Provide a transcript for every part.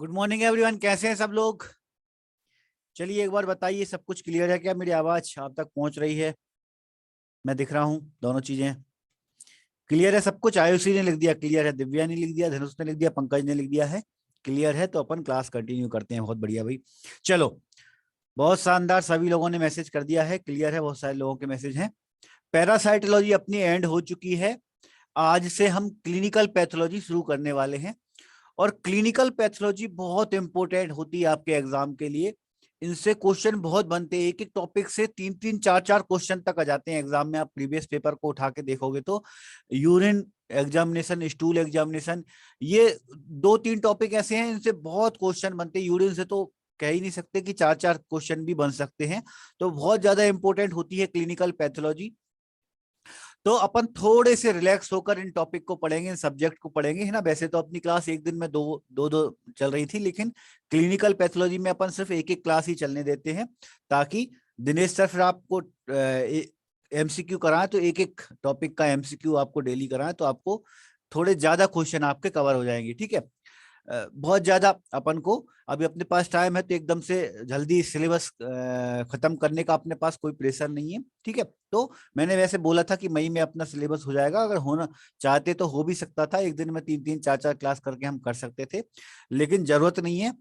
Good morning everyone, कैसे हैं सब लोग। चलिए एक बार बताइए, सब कुछ क्लियर है क्या? मेरी आवाज आप तक पहुंच रही है? मैं दिख रहा हूं, दोनों चीजें क्लियर है। सब कुछ आयुषी ने लिख दिया क्लियर है, दिव्या ने लिख दिया, धनुष ने लिख दिया, पंकज ने लिख दिया है क्लियर है। तो अपन क्लास कंटिन्यू करते हैं। बहुत बढ़िया भाई, चलो बहुत शानदार। सभी लोगों ने मैसेज कर दिया है, क्लियर है। बहुत सारे लोगों के मैसेज हैं। पैरासाइटोलॉजी अपनी एंड हो चुकी है। आज से हम क्लिनिकल पैथोलॉजी शुरू करने वाले हैं। और क्लिनिकल पैथोलॉजी बहुत इंपॉर्टेंट होती है आपके एग्जाम के लिए। इनसे क्वेश्चन बहुत बनते हैं, एक एक टॉपिक से तीन तीन चार चार क्वेश्चन तक आ जाते हैं एग्जाम में। आप प्रीवियस पेपर को उठा के देखोगे तो यूरिन एग्जामिनेशन, स्टूल एग्जामिनेशन, ये दो तीन टॉपिक ऐसे हैं, इनसे बहुत क्वेश्चन बनते हैं। यूरिन से तो कह ही नहीं सकते कि चार चार क्वेश्चन भी बन सकते हैं। तो बहुत ज्यादा इंपॉर्टेंट होती है क्लिनिकल पैथोलॉजी। तो अपन थोड़े से रिलैक्स होकर इन टॉपिक को पढ़ेंगे, इन सब्जेक्ट को पढ़ेंगे, है ना। वैसे तो अपनी क्लास एक दिन में दो चल रही थी, लेकिन क्लिनिकल पैथोलॉजी में अपन सिर्फ एक एक क्लास ही चलने देते हैं, ताकि दिनेश सर फिर आपको एमसीक्यू कराएं तो एक एक टॉपिक का एमसीक्यू आपको डेली कराएं, तो आपको थोड़े ज्यादा क्वेश्चन आपके कवर हो जाएंगे। ठीक है, बहुत ज्यादा अपन को अभी अपने पास टाइम है, तो एकदम से जल्दी सिलेबस खत्म करने का अपने पास कोई प्रेशर नहीं है। ठीक है, तो मैंने वैसे बोला था कि मई में अपना सिलेबस हो जाएगा। अगर होना चाहते तो हो भी सकता था, एक दिन में तीन तीन चार चार क्लास करके हम कर सकते थे, लेकिन जरूरत नहीं है।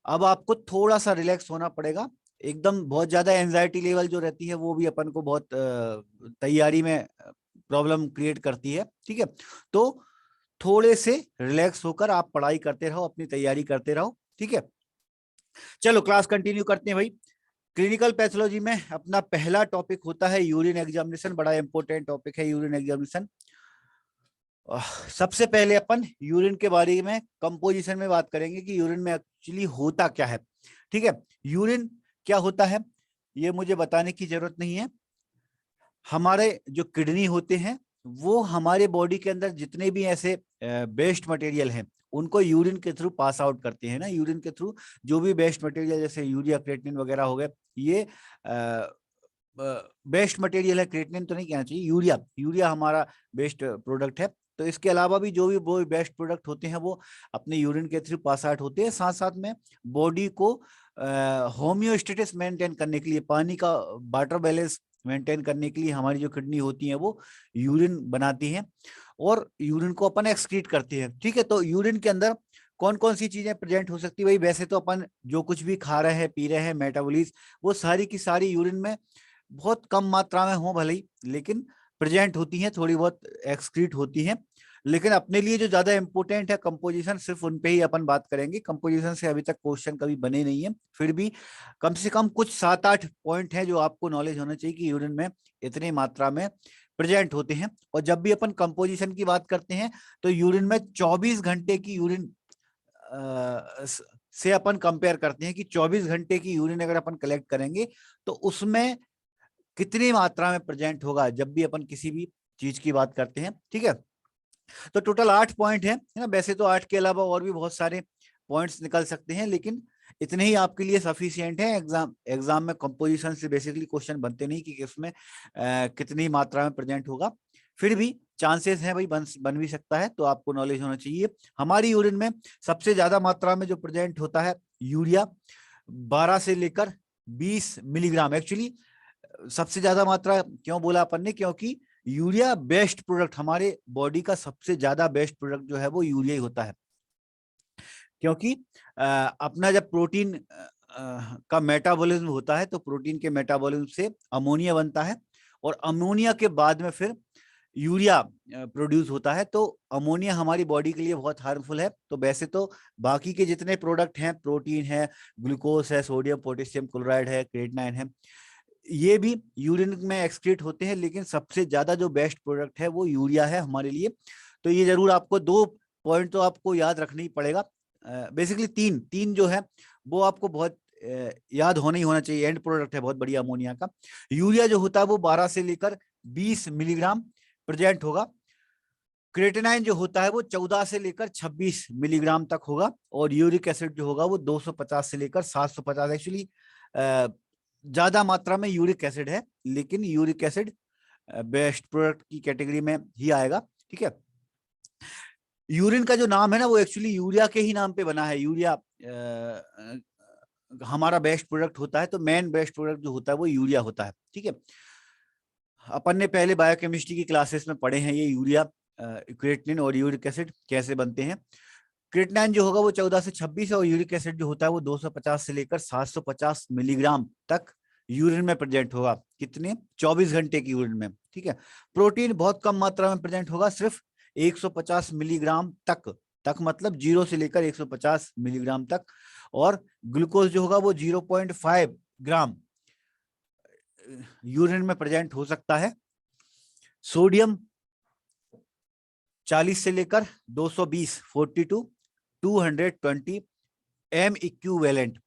अब आपको थोड़ा सा रिलैक्स होना पड़ेगा। एकदम बहुत ज्यादा एंजाइटी लेवल जो रहती है वो भी अपन को बहुत तैयारी में प्रॉब्लम क्रिएट करती है। ठीक है, तो थोड़े से रिलैक्स होकर आप पढ़ाई करते रहो, अपनी तैयारी करते रहो। ठीक है, चलो क्लास कंटिन्यू करते हैं भाई। क्लिनिकल पैथोलॉजी में अपना पहला टॉपिक होता है यूरिन एग्जामिनेशन। बड़ा इंपॉर्टेंट टॉपिक है यूरिन एग्जामिनेशन। सबसे पहले अपन यूरिन के बारे में कंपोजिशन में बात करेंगे कि यूरिन में एक्चुअली होता क्या है। ठीक है, यूरिन क्या होता है ये मुझे बताने की जरूरत नहीं है। हमारे जो किडनी होते हैं वो हमारे बॉडी के अंदर जितने भी ऐसे वेस्ट मटेरियल हैं उनको यूरिन के थ्रू पास आउट करते हैं ना। यूरिन के थ्रू जो भी वेस्ट मटेरियल जैसे यूरिया, क्रेटिनिन वगैरह हो गए, ये बेस्ट मटेरियल है। क्रेटिनिन तो नहीं कहना चाहिए, यूरिया। यूरिया हमारा बेस्ट प्रोडक्ट है। तो इसके अलावा भी जो भी वो बेस्ट प्रोडक्ट होते हैं वो अपने यूरिन के थ्रू पास आउट होते हैं। साथ साथ में बॉडी को होम्योस्टेटिस मेंटेन करने के लिए, पानी का वाटर बैलेंस मेंटेन करने के लिए हमारी जो किडनी होती है वो यूरिन बनाती हैं और यूरिन को अपन एक्सक्रीट करते हैं। ठीक है, तो यूरिन के अंदर कौन कौन सी चीजें प्रेजेंट हो सकती है भाई? वैसे तो अपन जो कुछ भी खा रहे हैं, पी रहे हैं, मेटाबॉलिज्म, वो सारी की सारी यूरिन में बहुत कम मात्रा में हो भले ही, लेकिन प्रेजेंट होती हैं, थोड़ी बहुत एक्सक्रीट होती हैं। लेकिन अपने लिए जो ज्यादा इंपॉर्टेंट है कंपोजिशन, सिर्फ उन पे ही अपन बात करेंगे। कंपोजिशन से अभी तक क्वेश्चन कभी बने नहीं है, फिर भी कम से कम कुछ 7-8 पॉइंट है जो आपको नॉलेज होना चाहिए कि यूरिन में इतनी मात्रा में प्रेजेंट होते हैं। और जब भी अपन कंपोजिशन की बात करते हैं तो यूरिन में 24 घंटे की यूरिन से अपन कंपेयर करते हैं कि 24 घंटे की यूरिन अगर अपन कलेक्ट करेंगे तो उसमें कितनी मात्रा में प्रेजेंट होगा, जब भी अपन किसी भी चीज की बात करते हैं। ठीक है, तो टोटल 8 पॉइंट है ना। वैसे तो 8 के अलावा और भी बहुत सारे पॉइंट्स निकल सकते हैं, लेकिन इतने ही आपके लिए सफिशिएंट है। एग्जाम में कंपोजिशन से बेसिकली क्वेश्चन बनते नहीं कि इसमें कितनी मात्रा में प्रेजेंट होगा। फिर भी चांसेस है भाई, बन भी सकता है, तो आपको नॉलेज होना चाहिए। हमारी यूरिन में सबसे ज्यादा मात्रा में जो प्रेजेंट होता है यूरिया, 12 से लेकर 20 मिलीग्राम। एक्चुअली सबसे ज्यादा मात्रा क्यों बोला अपन ने? क्योंकि यूरिया बेस्ट प्रोडक्ट, हमारे बॉडी का सबसे ज्यादा बेस्ट प्रोडक्ट जो है वो यूरिया ही होता है। क्योंकि अपना जब प्रोटीन का मेटाबॉलिज्म होता है तो प्रोटीन के मेटाबॉलिज्म से अमोनिया बनता है, और अमोनिया के बाद में फिर यूरिया प्रोड्यूस होता है। तो अमोनिया हमारी बॉडी के लिए बहुत हार्मफुल है। तो वैसे तो बाकी के जितने प्रोडक्ट हैं, प्रोटीन है, ग्लूकोज है, सोडियम पोटेशियम क्लोराइड है, क्रेटिनाइन है, ये भी यूरिन में एक्सक्रीट होते हैं, लेकिन सबसे ज्यादा जो बेस्ट प्रोडक्ट है वो यूरिया है हमारे लिए। तो ये जरूर आपको दो पॉइंट तो आपको याद रखना ही पड़ेगा। बेसिकली तीन तीन जो है वो आपको बहुत याद होना ही होना चाहिए। एंड प्रोडक्ट है बहुत बढ़िया अमोनिया का। यूरिया जो होता है वो 12 से लेकर 20 मिलीग्राम प्रेजेंट होगा। क्रेटिनाइन जो होता है वो 14 से लेकर 26 मिलीग्राम तक होगा। और यूरिक एसिड जो होगा वो 250 से लेकर 750। एक्चुअली ज्यादा मात्रा में यूरिक एसिड है, लेकिन यूरिक एसिड बेस्ट प्रोडक्ट की कैटेगरी में ही आएगा। ठीक है, यूरिन का जो नाम है ना, वो एक्चुअली यूरिया के ही नाम पे बना है। यूरिया हमारा बेस्ट प्रोडक्ट होता है, तो मेन बेस्ट प्रोडक्ट जो होता है वो यूरिया होता है। ठीक है, अपन ने पहले बायोकेमिस्ट्री की क्लासेस में पढ़े हैं ये यूरिया, क्रिएटिनिन और यूरिक एसिड कैसे बनते हैं। क्रिएटिनिन जो होगा वो 14 से 26 है, और यूरिक एसिड जो होता है वो 250 से लेकर 750 मिलीग्राम तक यूरिन में प्रेजेंट होगा। कितने? 24 घंटे की यूरिन में। ठीक है, प्रोटीन बहुत कम मात्रा में प्रेजेंट होगा, सिर्फ 150 मिलीग्राम तक। मतलब 0 से लेकर 150 मिलीग्राम तक। और ग्लूकोज जो होगा वो 0.5 ग्राम यूरिन में प्रेजेंट हो सकता है। सोडियम 40 से लेकर 220 42 220 एम इक्विवेलेंट,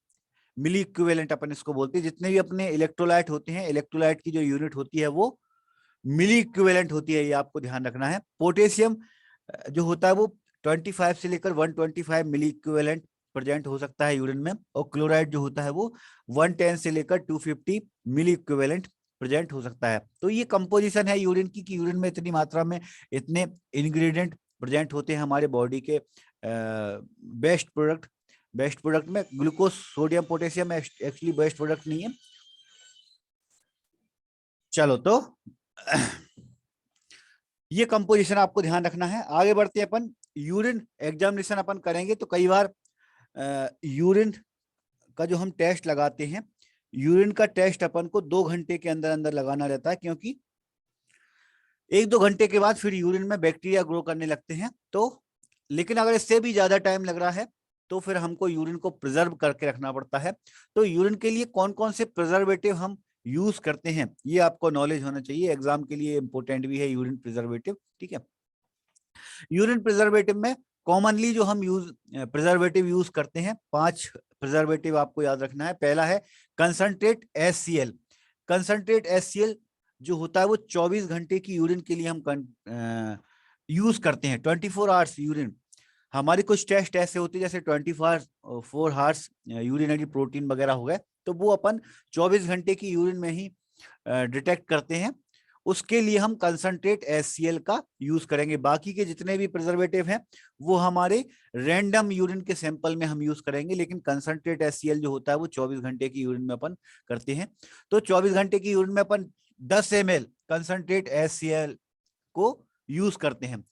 मिली इक्विवेलेंट अपन इसको बोलते हैं। जितने भी अपने इलेक्ट्रोलाइट होते हैं, इलेक्ट्रोलाइट की जो यूनिट होती है वो मिली इक्विवेलेंट होती है, ये आपको ध्यान रखना है। पोटेशियम जो होता है वो 25 से लेकर 125 मिली इक्विवेलेंट प्रेजेंट हो सकता है यूरिन में। और क्लोराइड जो होता है वो 110 से लेकर 250 मिली इक्विवेलेंट प्रेजेंट हो सकता है। तो ये कंपोजिशन है यूरिन की, कि यूरिन में इतनी मात्रा में इतने इंग्रेडिएंट प्रेजेंट होते हैं हमारे बॉडी के। बेस्ट प्रोडक्ट में glucose, sodium, potassium actually best product नहीं है। चलो, तो ये कंपोजिशन आपको ध्यान रखना है। आगे बढ़ते हैं अपन। यूरिन एग्जामिनेशन अपन करेंगे तो कई बार यूरिन का जो हम टेस्ट लगाते हैं, यूरिन का टेस्ट अपन को 2 घंटे के अंदर अंदर लगाना रहता है, क्योंकि 1-2 घंटे के बाद फिर यूरिन में बैक्टीरिया ग्रो करने लगते हैं। तो लेकिन अगर इससे भी ज्यादा टाइम लग रहा है तो फिर हमको यूरिन को प्रिजर्व करके रखना पड़ता है। तो यूरिन के लिए कौन कौन से प्रिजर्वेटिव हम यूज करते हैं, ये आपको नॉलेज होना चाहिए, एग्जाम के लिए इंपॉर्टेंट भी है यूरिन प्रिजर्वेटिव। ठीक है, यूरिन प्रिजर्वेटिव में कॉमनली जो हम प्रिजर्वेटिव यूज करते हैं, 5 प्रिजर्वेटिव आपको याद रखना है। पहला है कंसंट्रेट HCl। कंसंट्रेट HCl जो होता है वो 24 घंटे की यूरिन के लिए हम यूज करते हैं। 24 आवर्स यूरिन, हमारी कुछ टेस्ट ऐसे होते हैं जैसे 24 आवर्स यूरिनरी प्रोटीन वगैरह हो गए, तो वो अपन 24 घंटे की यूरिन में ही डिटेक्ट करते हैं। उसके लिए हम कंसंट्रेट HCl का यूज करेंगे। बाकी के जितने भी प्रिजर्वेटिव हैं वो हमारे रैंडम यूरिन के सैंपल में हम यूज करेंगे, लेकिन कंसंट्रेट HCl जो होता है वो 24 घंटे की यूरिन में अपन करते हैं। तो 24 घंटे की यूरिन में अपन 10 ml कंसंट्रेट HCl को यूज करते हैं।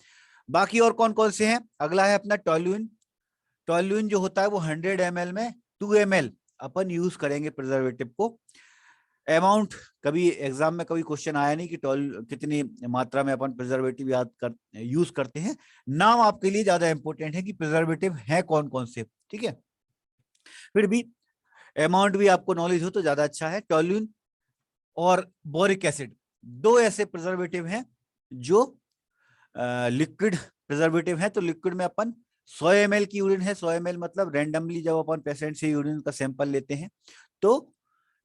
बाकी और कौन कौन से हैं? अगला है अपना टोल्यूइन। टोल्यूइन जो होता है वो 100 ml में 2 ml अपन यूज करेंगे प्रिजर्वेटिव को। अमाउंट कभी एग्जाम में कभी क्वेश्चन आया नहीं कि कितनी मात्रा में अपन प्रिजर्वेटिव यूज करते हैं। नाम आपके लिए ज्यादा इंपॉर्टेंट है कि प्रिजर्वेटिव है कौन कौन से। ठीक है, फिर भी अमाउंट भी आपको नॉलेज हो तो ज्यादा अच्छा है। टोल्यूइन और बोरिक एसिड, 2 ऐसे प्रिजर्वेटिव हैं जो लिक्विड प्रिजर्वेटिव है। तो लिक्विड में अपन 100 ml की यूरिन है, 100 ml मतलब रेंडमली जब अपन पेशेंट से यूरिन का सैंपल लेते हैं तो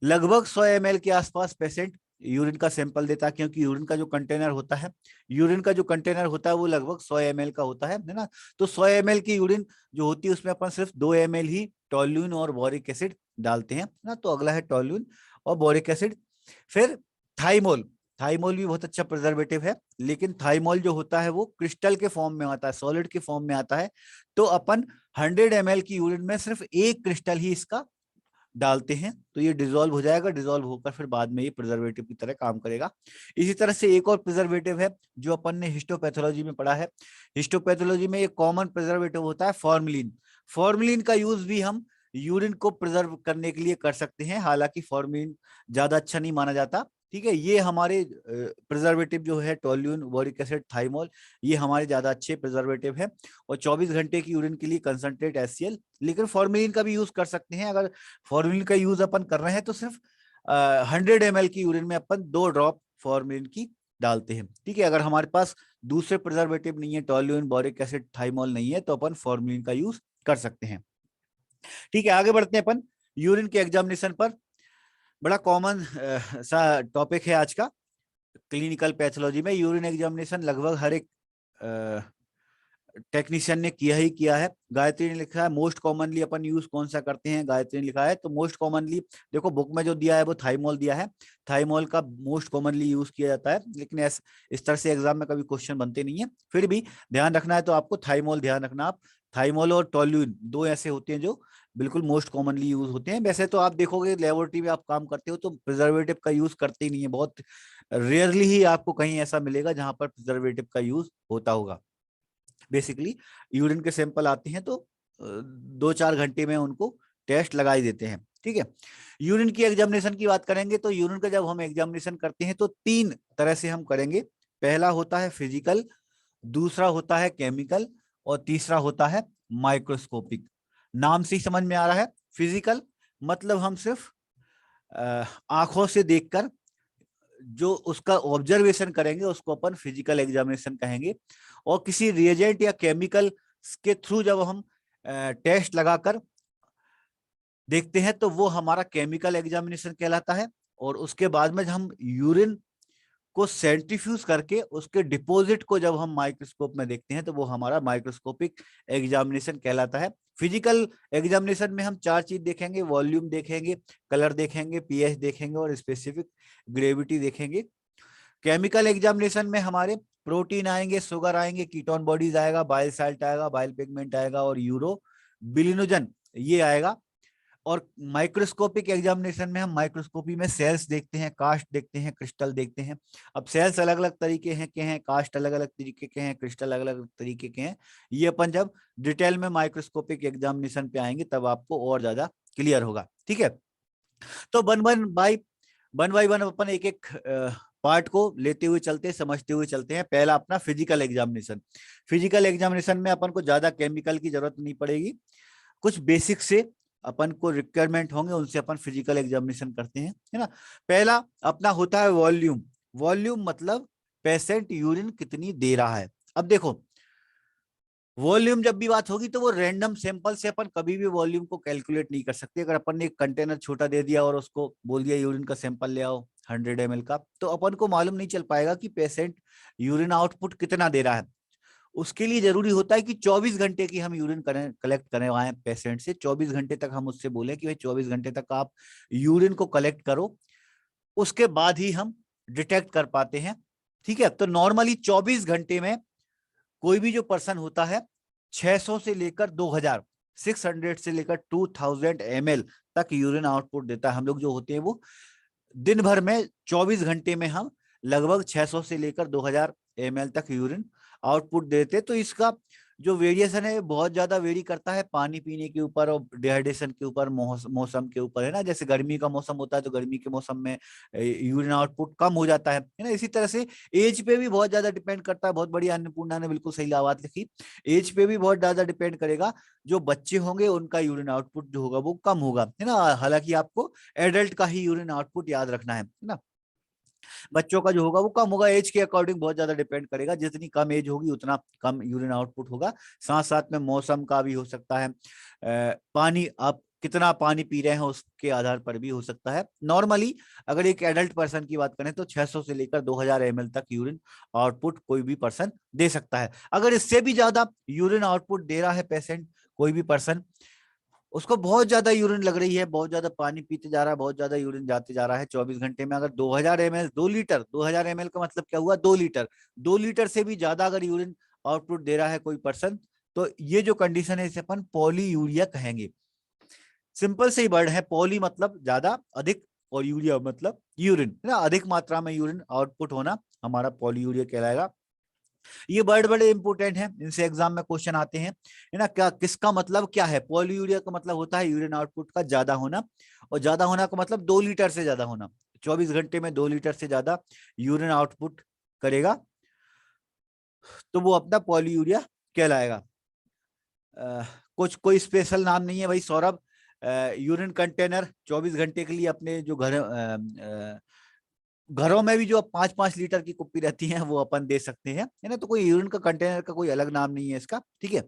लगभग 100 ml के आसपास पेशेंट यूरिन का सैंपल देता है, क्योंकि यूरिन का जो कंटेनर होता है, वो लगभग 100 ml का होता है ना। तो 100 ml की यूरिन जो होती है उसमें अपन सिर्फ 2 ml ही टोल्यूइन और बोरिक एसिड डालते हैं ना। तो अगला है टोल्यूइन और बोरिक एसिड। फिर थाइमोल। थाइमोल भी बहुत अच्छा प्रिजर्वेटिव है, लेकिन थाइमोल जो होता है वो क्रिस्टल के फॉर्म में आता है, सॉलिड के फॉर्म में आता है। तो अपन 100 ml की यूरिन में सिर्फ 1 क्रिस्टल ही इसका डालते हैं, तो ये डिसॉल्व हो जाएगा। डिसॉल्व होकर फिर बाद में ये प्रिजर्वेटिव की तरह काम करेगा। इसी तरह से एक और प्रिजर्वेटिव है जो अपन ने हिस्टोपैथोलॉजी में पढ़ा है। हिस्टोपैथोलॉजी में एक कॉमन प्रिजर्वेटिव होता है फॉर्मलिन। फॉर्मलिन का यूज भी हम यूरिन को प्रिजर्व करने के लिए कर सकते हैं, हालांकि फॉर्मलिन ज्यादा अच्छा नहीं माना जाता। ठीक है, ये हमारे प्रिजर्वेटिव जो है टोल्यूइन, बोरिक एसिड, थाइमोल, ये हमारे ज्यादा अच्छे प्रिजर्वेटिव है। और 24 घंटे की यूरिन के लिए कंसंट्रेट HCl, लेकिन फॉर्मेलिन का भी यूज कर सकते हैं। अगर फॉर्मेलिन का यूज अपन कर रहे हैं तो सिर्फ 100 ml की यूरिन में अपन 2 ड्रॉप फॉर्मेलिन की डालते हैं। ठीक है, अगर हमारे पास दूसरे प्रिजर्वेटिव नहीं है, टोल्यूइन, बोरिक एसिड, थाइमोल नहीं है, तो अपन फॉर्मेलिन का यूज कर सकते हैं। ठीक है, आगे बढ़ते हैं अपन यूरिन के एग्जामिनेशन पर। बड़ा कॉमन सा टॉपिक है आज का। क्लिनिकल पैथोलॉजी में यूरिन एग्जामिनेशन लगभग हर एक टेक्नीशियन ने किया ही किया है। गायत्री ने लिखा है मोस्ट कॉमनली अपन यूज कौन सा करते हैं, गायत्री ने लिखा है। तो मोस्ट कॉमनली देखो बुक में जो दिया है वो थाइमोल दिया है, थाइमोल का मोस्ट कॉमनली यूज किया जाता है, लेकिन इस तरह से एग्जाम में कभी क्वेश्चन बनते नहीं है, फिर भी ध्यान रखना है तो आपको थाइमोल ध्यान रखना आप। थाइमोल और टोल्यूइन दो ऐसे होते हैं जो बिल्कुल मोस्ट कॉमनली यूज होते हैं। वैसे तो आप देखोगे लेबोरेटरी में आप काम करते हो तो प्रिजर्वेटिव का यूज करते ही नहीं है, बहुत रेयरली ही आपको कहीं ऐसा मिलेगा जहां पर प्रिजर्वेटिव का यूज होता होगा। बेसिकली यूरिन के सैंपल आते हैं तो 2-4 घंटे में उनको टेस्ट लगा ही देते हैं, ठीक है। यूरिन की एग्जामिनेशन की बात करेंगे तो यूरिन का जब हम एग्जामिनेशन करते हैं तो 3 तरह से हम करेंगे। पहला होता है फिजिकल, दूसरा होता है केमिकल, और तीसरा होता है माइक्रोस्कोपिक। नाम से ही समझ में आ रहा है, फिजिकल मतलब हम सिर्फ आंखों से देखकर जो उसका ऑब्जर्वेशन करेंगे उसको अपन फिजिकल एग्जामिनेशन कहेंगे। और किसी रिएजेंट या केमिकल के थ्रू जब हम टेस्ट लगाकर देखते हैं तो वो हमारा केमिकल एग्जामिनेशन कहलाता है। और उसके बाद में हम यूरिन को सेंट्रीफ्यूज करके उसके डिपॉजिट को जब हम माइक्रोस्कोप में देखते हैं तो वो हमारा माइक्रोस्कोपिक एग्जामिनेशन कहलाता है। फिजिकल एग्जामिनेशन में हम 4 चीज देखेंगे, वॉल्यूम देखेंगे, कलर देखेंगे, पीएच देखेंगे और स्पेसिफिक ग्रेविटी देखेंगे। केमिकल एग्जामिनेशन में हमारे प्रोटीन आएंगे, शुगर आएंगे, कीटोन बॉडीज आएगा, बाइल साल्ट आएगा, बाइल पिगमेंट आएगा और यूरो बिलिनोजन ये आएगा। और माइक्रोस्कोपिक एग्जामिनेशन में हम माइक्रोस्कोपी में सेल्स देखते हैं, कास्ट देखते हैं, क्रिस्टल देखते हैं। अब सेल्स अलग अलग तरीके हैं के हैं, कास्ट अलग अलग तरीके के हैं, क्रिस्टल अलग अलग तरीके के हैं। ये अपन जब डिटेल में माइक्रोस्कोपिक एग्जामिनेशन पे आएंगे तब आपको और ज्यादा क्लियर होगा, ठीक है। तो वन बाई वन अपन एक एक पार्ट को लेते हुए चलते हैं, समझते हुए चलते हैं। पहला अपना फिजिकल एग्जामिनेशन। फिजिकल एग्जामिनेशन में अपन को ज्यादा केमिकल की जरूरत नहीं पड़ेगी, कुछ बेसिक से अपन को रिक्वायरमेंट होंगे उनसे अपन फिजिकल एग्जामिनेशन करते हैं, है ना। पहला अपना होता है वॉल्यूम। वॉल्यूम मतलब पेशेंट यूरिन कितनी दे रहा है। अब देखो वॉल्यूम जब भी बात होगी तो वो रैंडम सैंपल से अपन कभी भी वॉल्यूम को कैलकुलेट नहीं कर सकते। अगर अपन ने एक कंटेनर छोटा दे दिया और उसको बोल दिया यूरिन का सैंपल ले आओ 100 ml का, तो अपन को मालूम नहीं चल पाएगा कि पेशेंट यूरिन आउटपुट कितना दे रहा है। उसके लिए जरूरी होता है कि 24 घंटे की हम यूरिन कलेक्ट करवाएं पेशेंट से। 24 घंटे तक हम उससे बोले कि भाई 24 घंटे तक आप यूरिन को कलेक्ट करो, उसके बाद ही हम डिटेक्ट कर पाते हैं, ठीक है। तो नॉर्मली 24 घंटे में कोई भी जो पर्सन होता है 600 से लेकर 2000, 600 से लेकर 2000 ml तक यूरिन आउटपुट देता है। हम लोग जो होते हैं वो दिन भर में 24 घंटे में हम लगभग 600 से लेकर 2000 ml तक यूरिन आउटपुट देते। तो इसका जो वेरिएशन है बहुत ज्यादा वेरी करता है पानी पीने के ऊपर और डिहाइड्रेशन के ऊपर, मौसम के ऊपर, है ना। जैसे गर्मी का मौसम होता है तो गर्मी के मौसम में यूरिन आउटपुट कम हो जाता है ना। इसी तरह से एज पे भी बहुत ज्यादा डिपेंड करता है। बहुत बढ़िया अन्नपूर्णा ने बिल्कुल सही बात लिखी, एज पे भी बहुत ज्यादा डिपेंड करेगा। जो बच्चे होंगे उनका यूरिन आउटपुट जो होगा वो कम होगा, है ना। हालांकि आपको एडल्ट का ही यूरिन आउटपुट याद रखना है ना। बच्चों का जो होगा वो कम होगा, एज के अकॉर्डिंग बहुत ज्यादा डिपेंड करेगा। जितनी कम एज होगी उतना कम यूरिन आउटपुट होगा। साथ साथ में मौसम का भी हो सकता है, पानी आप कितना पानी पी रहे हैं उसके आधार पर भी हो सकता है। नॉर्मली अगर एक एडल्ट पर्सन की बात करें तो 600 से लेकर 2000 ml तक यूरिन आउटपुट कोई भी पर्सन दे सकता है। अगर इससे भी ज्यादा यूरिन आउटपुट दे रहा है पेशेंट, कोई भी पर्सन, उसको बहुत ज्यादा यूरिन लग रही है, बहुत ज्यादा पानी पीते जा रहा है, बहुत ज्यादा यूरिन जाते जा रहा है 24 घंटे में, अगर 2000 ml 2 लीटर, 2000 ml का मतलब क्या हुआ 2 लीटर, 2 लीटर से भी ज्यादा अगर यूरिन आउटपुट दे रहा है कोई पर्सन, तो ये जो कंडीशन है इसे अपन पॉली यूरिया कहेंगे। सिंपल से ही वर्ड है, पॉली मतलब ज्यादा, अधिक, और यूरिया मतलब यूरिन, है ना। अधिक मात्रा में यूरिन आउटपुट होना हमारा पॉली यूरिया कहलाएगा। ये वर्ड बड़े इंपॉर्टेंट हैं, इनसे एग्जाम में क्वेश्चन आते हैं, है ना। क्या किसका मतलब क्या है, पॉलीयूरिया का मतलब होता है यूरिन आउटपुट का ज्यादा होना, और ज्यादा होना का मतलब 2 लीटर से ज्यादा होना। 24 घंटे में 2 लीटर से ज्यादा यूरिन आउटपुट करेगा तो वो अपना पॉलीयूरिया कहलाएगा। कुछ कोई स्पेशल नाम नहीं है भाई सौरभ। यूरिन कंटेनर 24 घंटे के लिए अपने जो घरों में भी जो 5-5 लीटर की कुप्पी रहती है वो अपन दे सकते हैं, है ना। तो कोई यूरिन का कंटेनर का कोई अलग नाम नहीं है इसका, ठीक है।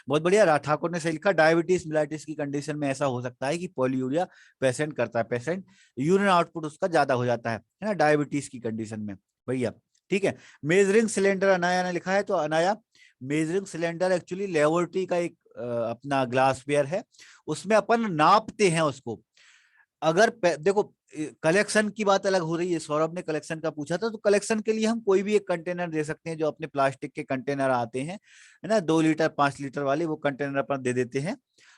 बहुत बढ़िया, ठाकुर ने सही लिखा, डायबिटीज मिलाइटिस की कंडीशन में ऐसा हो सकता है कि पॉलीयूरिया पेशेंट करता है, पेशेंट यूरिन आउटपुट उसका ज्यादा हो जाता है ना, डायबिटीज की कंडीशन में भैया, ठीक है। मेजरिंग सिलेंडर अनाया ने लिखा है, तो Anaya measuring cylinder actually laboratory का एक अपना ग्लासवेयर है, उसमें अपन नापते हैं उसको। अगर देखो, कलेक्शन की बात अलग हो रही है, सौरभ ने कलेक्शन का पूछा था, तो कलेक्शन के लिए हम कोई भी एक कंटेनर दे सकते हैं, जो अपने प्लास्टिक के कंटेनर आते हैं, है ना, 2 लीटर 5 लीटर वाले, वो कंटेनर अपन दे देते हैं।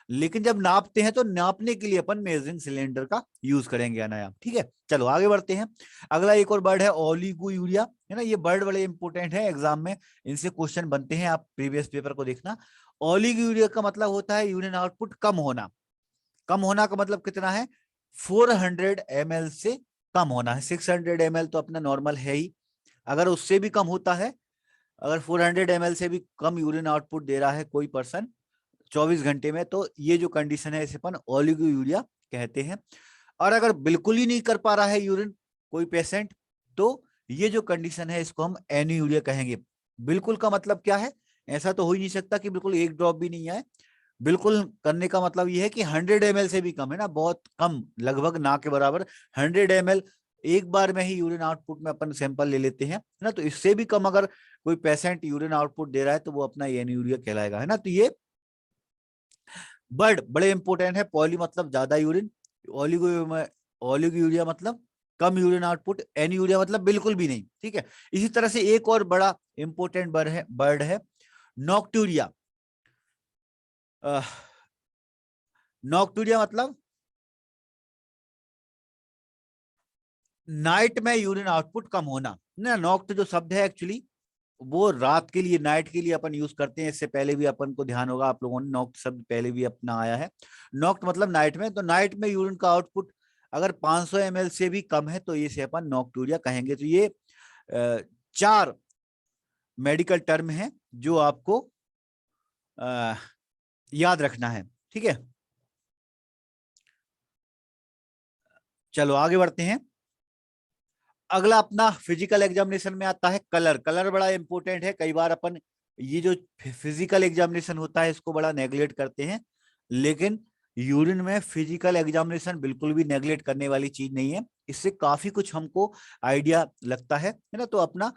लेकिन जब नापते हैं तो नापने के लिए अपन मेजरिंग सिलेंडर का यूज करेंगे अनाया, ठीक है। चलो आगे बढ़ते हैं। अगला एक और वर्ड है ओलिगो यूरिया, है ना, ये वर्ड बड़े इंपॉर्टेंट है एग्जाम में, इनसे क्वेश्चन बनते हैं, आप प्रीवियस पेपर को देखना। ओलिगो यूरिया का मतलब होता है यूरिन आउटपुट कम होना। कम होना का मतलब कितना है, 400 ml से कम होना है। 600 ml तो अपना नॉर्मल है ही, अगर उससे भी कम होता है, अगर 400 ml से भी कम यूरिन आउटपुट दे रहा है कोई पर्सन 24 घंटे में, तो ये जो कंडीशन है इसे अपन ओलिगो यूरिया कहते हैं। और अगर बिल्कुल ही नहीं कर पा रहा है यूरिन कोई पेशेंट, तो ये जो कंडीशन है इसको हम एनीयूरिया कहेंगे। बिल्कुल का मतलब क्या है, ऐसा तो हो ही नहीं सकता कि बिल्कुल एक ड्रॉप भी नहीं आए। बिल्कुल करने का मतलब ये है कि 100 ml से भी कम, है ना, बहुत कम, लगभग ना के बराबर 100 ml एक बार में ही यूरिन आउटपुट में अपन सैंपल ले लेते हैं, है ना। तो इससे भी कम अगर कोई पेशेंट यूरिन आउटपुट दे रहा है तो वो अपना एनीयूरिया कहलाएगा, है ना। तो ये वर्ड बड़े इंपॉर्टेंट है। पॉली मतलब ज्यादा यूरिन, ओलिगो ओलिगो यूरिया मतलब कम यूरिन आउटपुट, एनीयूरिया मतलब बिल्कुल भी नहीं, ठीक है। इसी तरह से एक और बड़ा इंपॉर्टेंट वर्ड है नॉक्टूरिया। नॉक्टूरिया मतलब नाइट में यूरिन आउटपुट कम होना ना। नॉक्ट जो शब्द है एक्चुअली वो रात के लिए, नाइट के लिए अपन यूज करते हैं। इससे पहले भी अपन को ध्यान होगा, आप लोगों ने नॉक्ट शब्द पहले भी अपना आया है। नॉक्ट मतलब नाइट में, तो नाइट में यूरिन का आउटपुट अगर 500 ml से भी कम है तो इसे अपन नॉक्टूरिया कहेंगे। तो ये 4 मेडिकल टर्म है जो आपको याद रखना है, ठीक है। चलो आगे बढ़ते हैं। अगला अपना फिजिकल एग्जामिनेशन में आता है कलर। कलर बड़ा इंपॉर्टेंट है। कई बार अपन ये जो फिजिकल एग्जामिनेशन होता है इसको बड़ा नेगलेक्ट करते हैं, लेकिन यूरिन में फिजिकल एग्जामिनेशन बिल्कुल भी नेगलेक्ट करने वाली चीज नहीं है। इससे काफी कुछ हमको आइडिया लगता है ना। तो अपना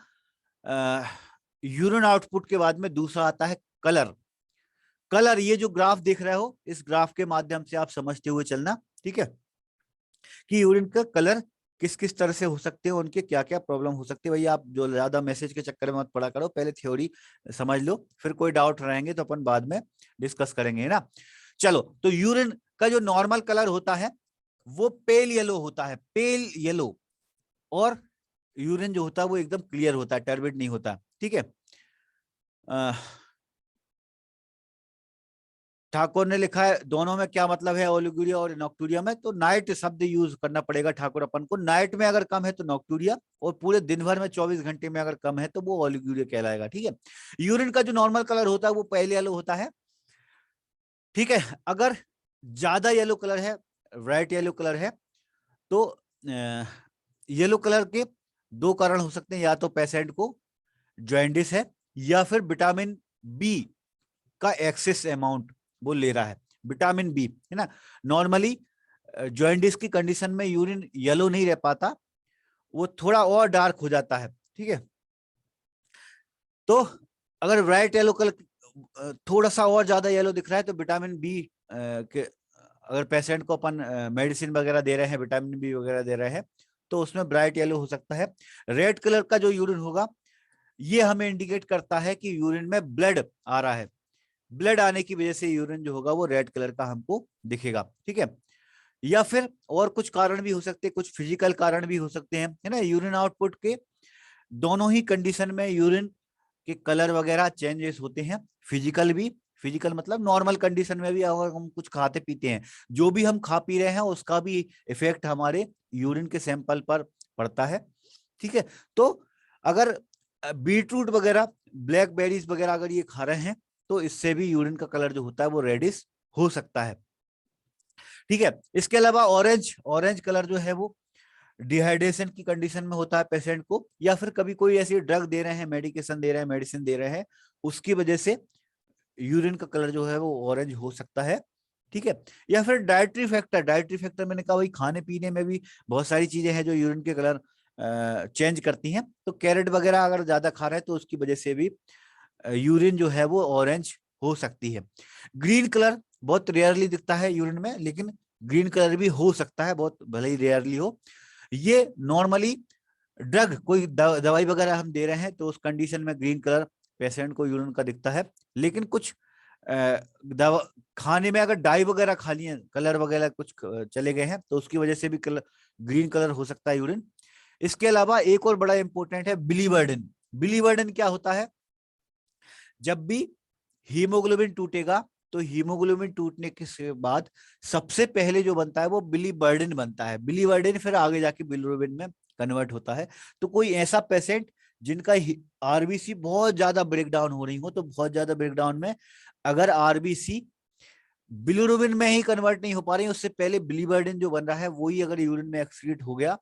यूरिन आउटपुट के बाद में दूसरा आता है कलर। कलर, ये जो ग्राफ देख रहे हो, इस ग्राफ के माध्यम से आप समझते हुए चलना, ठीक है, कि यूरिन का कलर किस किस तरह से हो सकते हैं, उनके क्या क्या प्रॉब्लम हो सकती है। भैया आप जो ज्यादा मैसेज के चक्कर में मत पड़ा करो, पहले थ्योरी समझ लो, फिर कोई डाउट रहेंगे तो अपन बाद में डिस्कस करेंगे, है ना। चलो, तो यूरिन का जो नॉर्मल कलर होता है वो पेल येलो होता है, पेल येलो। और यूरिन जो होता है वो एकदम क्लियर होता है, टर्बिड नहीं होता, ठीक है। ठाकुर ने लिखा है दोनों में क्या मतलब है, ओलिगोरिया और नॉक्टूरिया में, तो नाइट शब्द यूज करना पड़ेगा ठाकुर अपन को। नाइट में अगर कम है तो नॉक्टूरिया, और पूरे दिन भर में 24 घंटे में अगर कम है तो वो ओलिगोरिया कहलाएगा, ठीक है। यूरिन का जो नॉर्मल कलर होता है वो पेल येलो होता है, ठीक है। अगर ज्यादा येलो कलर है, ब्राइट येलो कलर है, तो येलो कलर के 2 कारण हो सकते हैं, या तो पेशेंट को जॉइंडिस है, या फिर विटामिन बी का एक्सेस अमाउंट वो ले रहा है, विटामिन बी, है ना। नॉर्मली जॉइंडिस की कंडीशन में यूरिन येलो नहीं रह पाता, वो थोड़ा और डार्क हो जाता है, ठीक है। तो अगर ब्राइट येलो कलर थोड़ा सा और ज्यादा येलो दिख रहा है तो विटामिन बी के, अगर पेशेंट को अपन मेडिसिन वगैरह दे रहे हैं, विटामिन बी वगैरह दे रहे हैं, तो उसमें ब्राइट येलो हो सकता है। रेड कलर का जो यूरिन होगा ये हमें इंडिकेट करता है कि यूरिन में ब्लड आ रहा है। ब्लड आने की वजह से यूरिन जो होगा वो रेड कलर का हमको दिखेगा, ठीक है। या फिर और कुछ कारण भी हो सकते हैं, कुछ फिजिकल कारण भी हो सकते हैं, है ना। यूरिन आउटपुट के दोनों ही कंडीशन में यूरिन के कलर वगैरह चेंजेस होते हैं, फिजिकल भी। फिजिकल मतलब नॉर्मल कंडीशन में भी अगर हम कुछ खाते पीते हैं, जो भी हम खा पी रहे हैं उसका भी इफेक्ट हमारे यूरिन के सैंपल पर पड़ता है, ठीक है। तो अगर बीटरूट वगैरह, ब्लैकबेरीज वगैरह अगर ये खा रहे हैं तो इससे भी यूरिन का कलर जो होता है वो रेडिश हो सकता है, ठीक है। इसके अलावा ऑरेंज, ऑरेंज कलर जो है वो डिहाइड्रेशन की कंडीशन में होता है पेशेंट को, या फिर कभी कोई ऐसी ड्रग दे रहे हैं, मेडिकेशन दे रहे हैं, मेडिसिन दे रहे हैं, उसकी वजह से यूरिन का कलर जो है वो ऑरेंज हो सकता है, ठीक है। या फिर डाइटरी फैक्टर, डाइटरी फैक्टर मैंने कहा वही खाने पीने में भी बहुत सारी चीजें हैं जो यूरिन के कलर चेंज करती हैं। तो कैरेट वगैरह अगर ज्यादा खा रहे हैं तो उसकी वजह से भी यूरिन जो है वो ऑरेंज हो सकती है। ग्रीन कलर बहुत रेयरली दिखता है यूरिन में, लेकिन ग्रीन कलर भी हो सकता है, बहुत भले ही रेयरली हो। ये नॉर्मली ड्रग कोई दवाई वगैरह हम दे रहे हैं तो उस कंडीशन में ग्रीन कलर पेशेंट को यूरिन का दिखता है। लेकिन कुछ दवा खाने में अगर डाई वगैरह खा लिए, कलर वगैरह कुछ चले गए हैं, तो उसकी वजह से भी ग्रीन कलर हो सकता है यूरिन। इसके अलावा एक और बड़ा इंपॉर्टेंट है बिलीवर्डन। बिलीवर्डन क्या होता है? जब भी हीमोग्लोबिन टूटेगा तो हीमोग्लोबिन टूटने के बाद सबसे पहले जो बनता है वो बिलीवर्डन बनता है। बिलीवर्डन फिर आगे जाके बिलीरुबिन में कन्वर्ट होता है। तो कोई ऐसा पेशेंट जिनका आरबीसी बहुत ज्यादा ब्रेकडाउन हो रही हो, तो बहुत ज्यादा ब्रेकडाउन में अगर आरबीसी बिलीरुबिन में ही कन्वर्ट नहीं हो पा रही, उससे पहले बिलीवर्डन जो बन रहा है वही अगर यूरिन में एक्सक्रीट हो गया,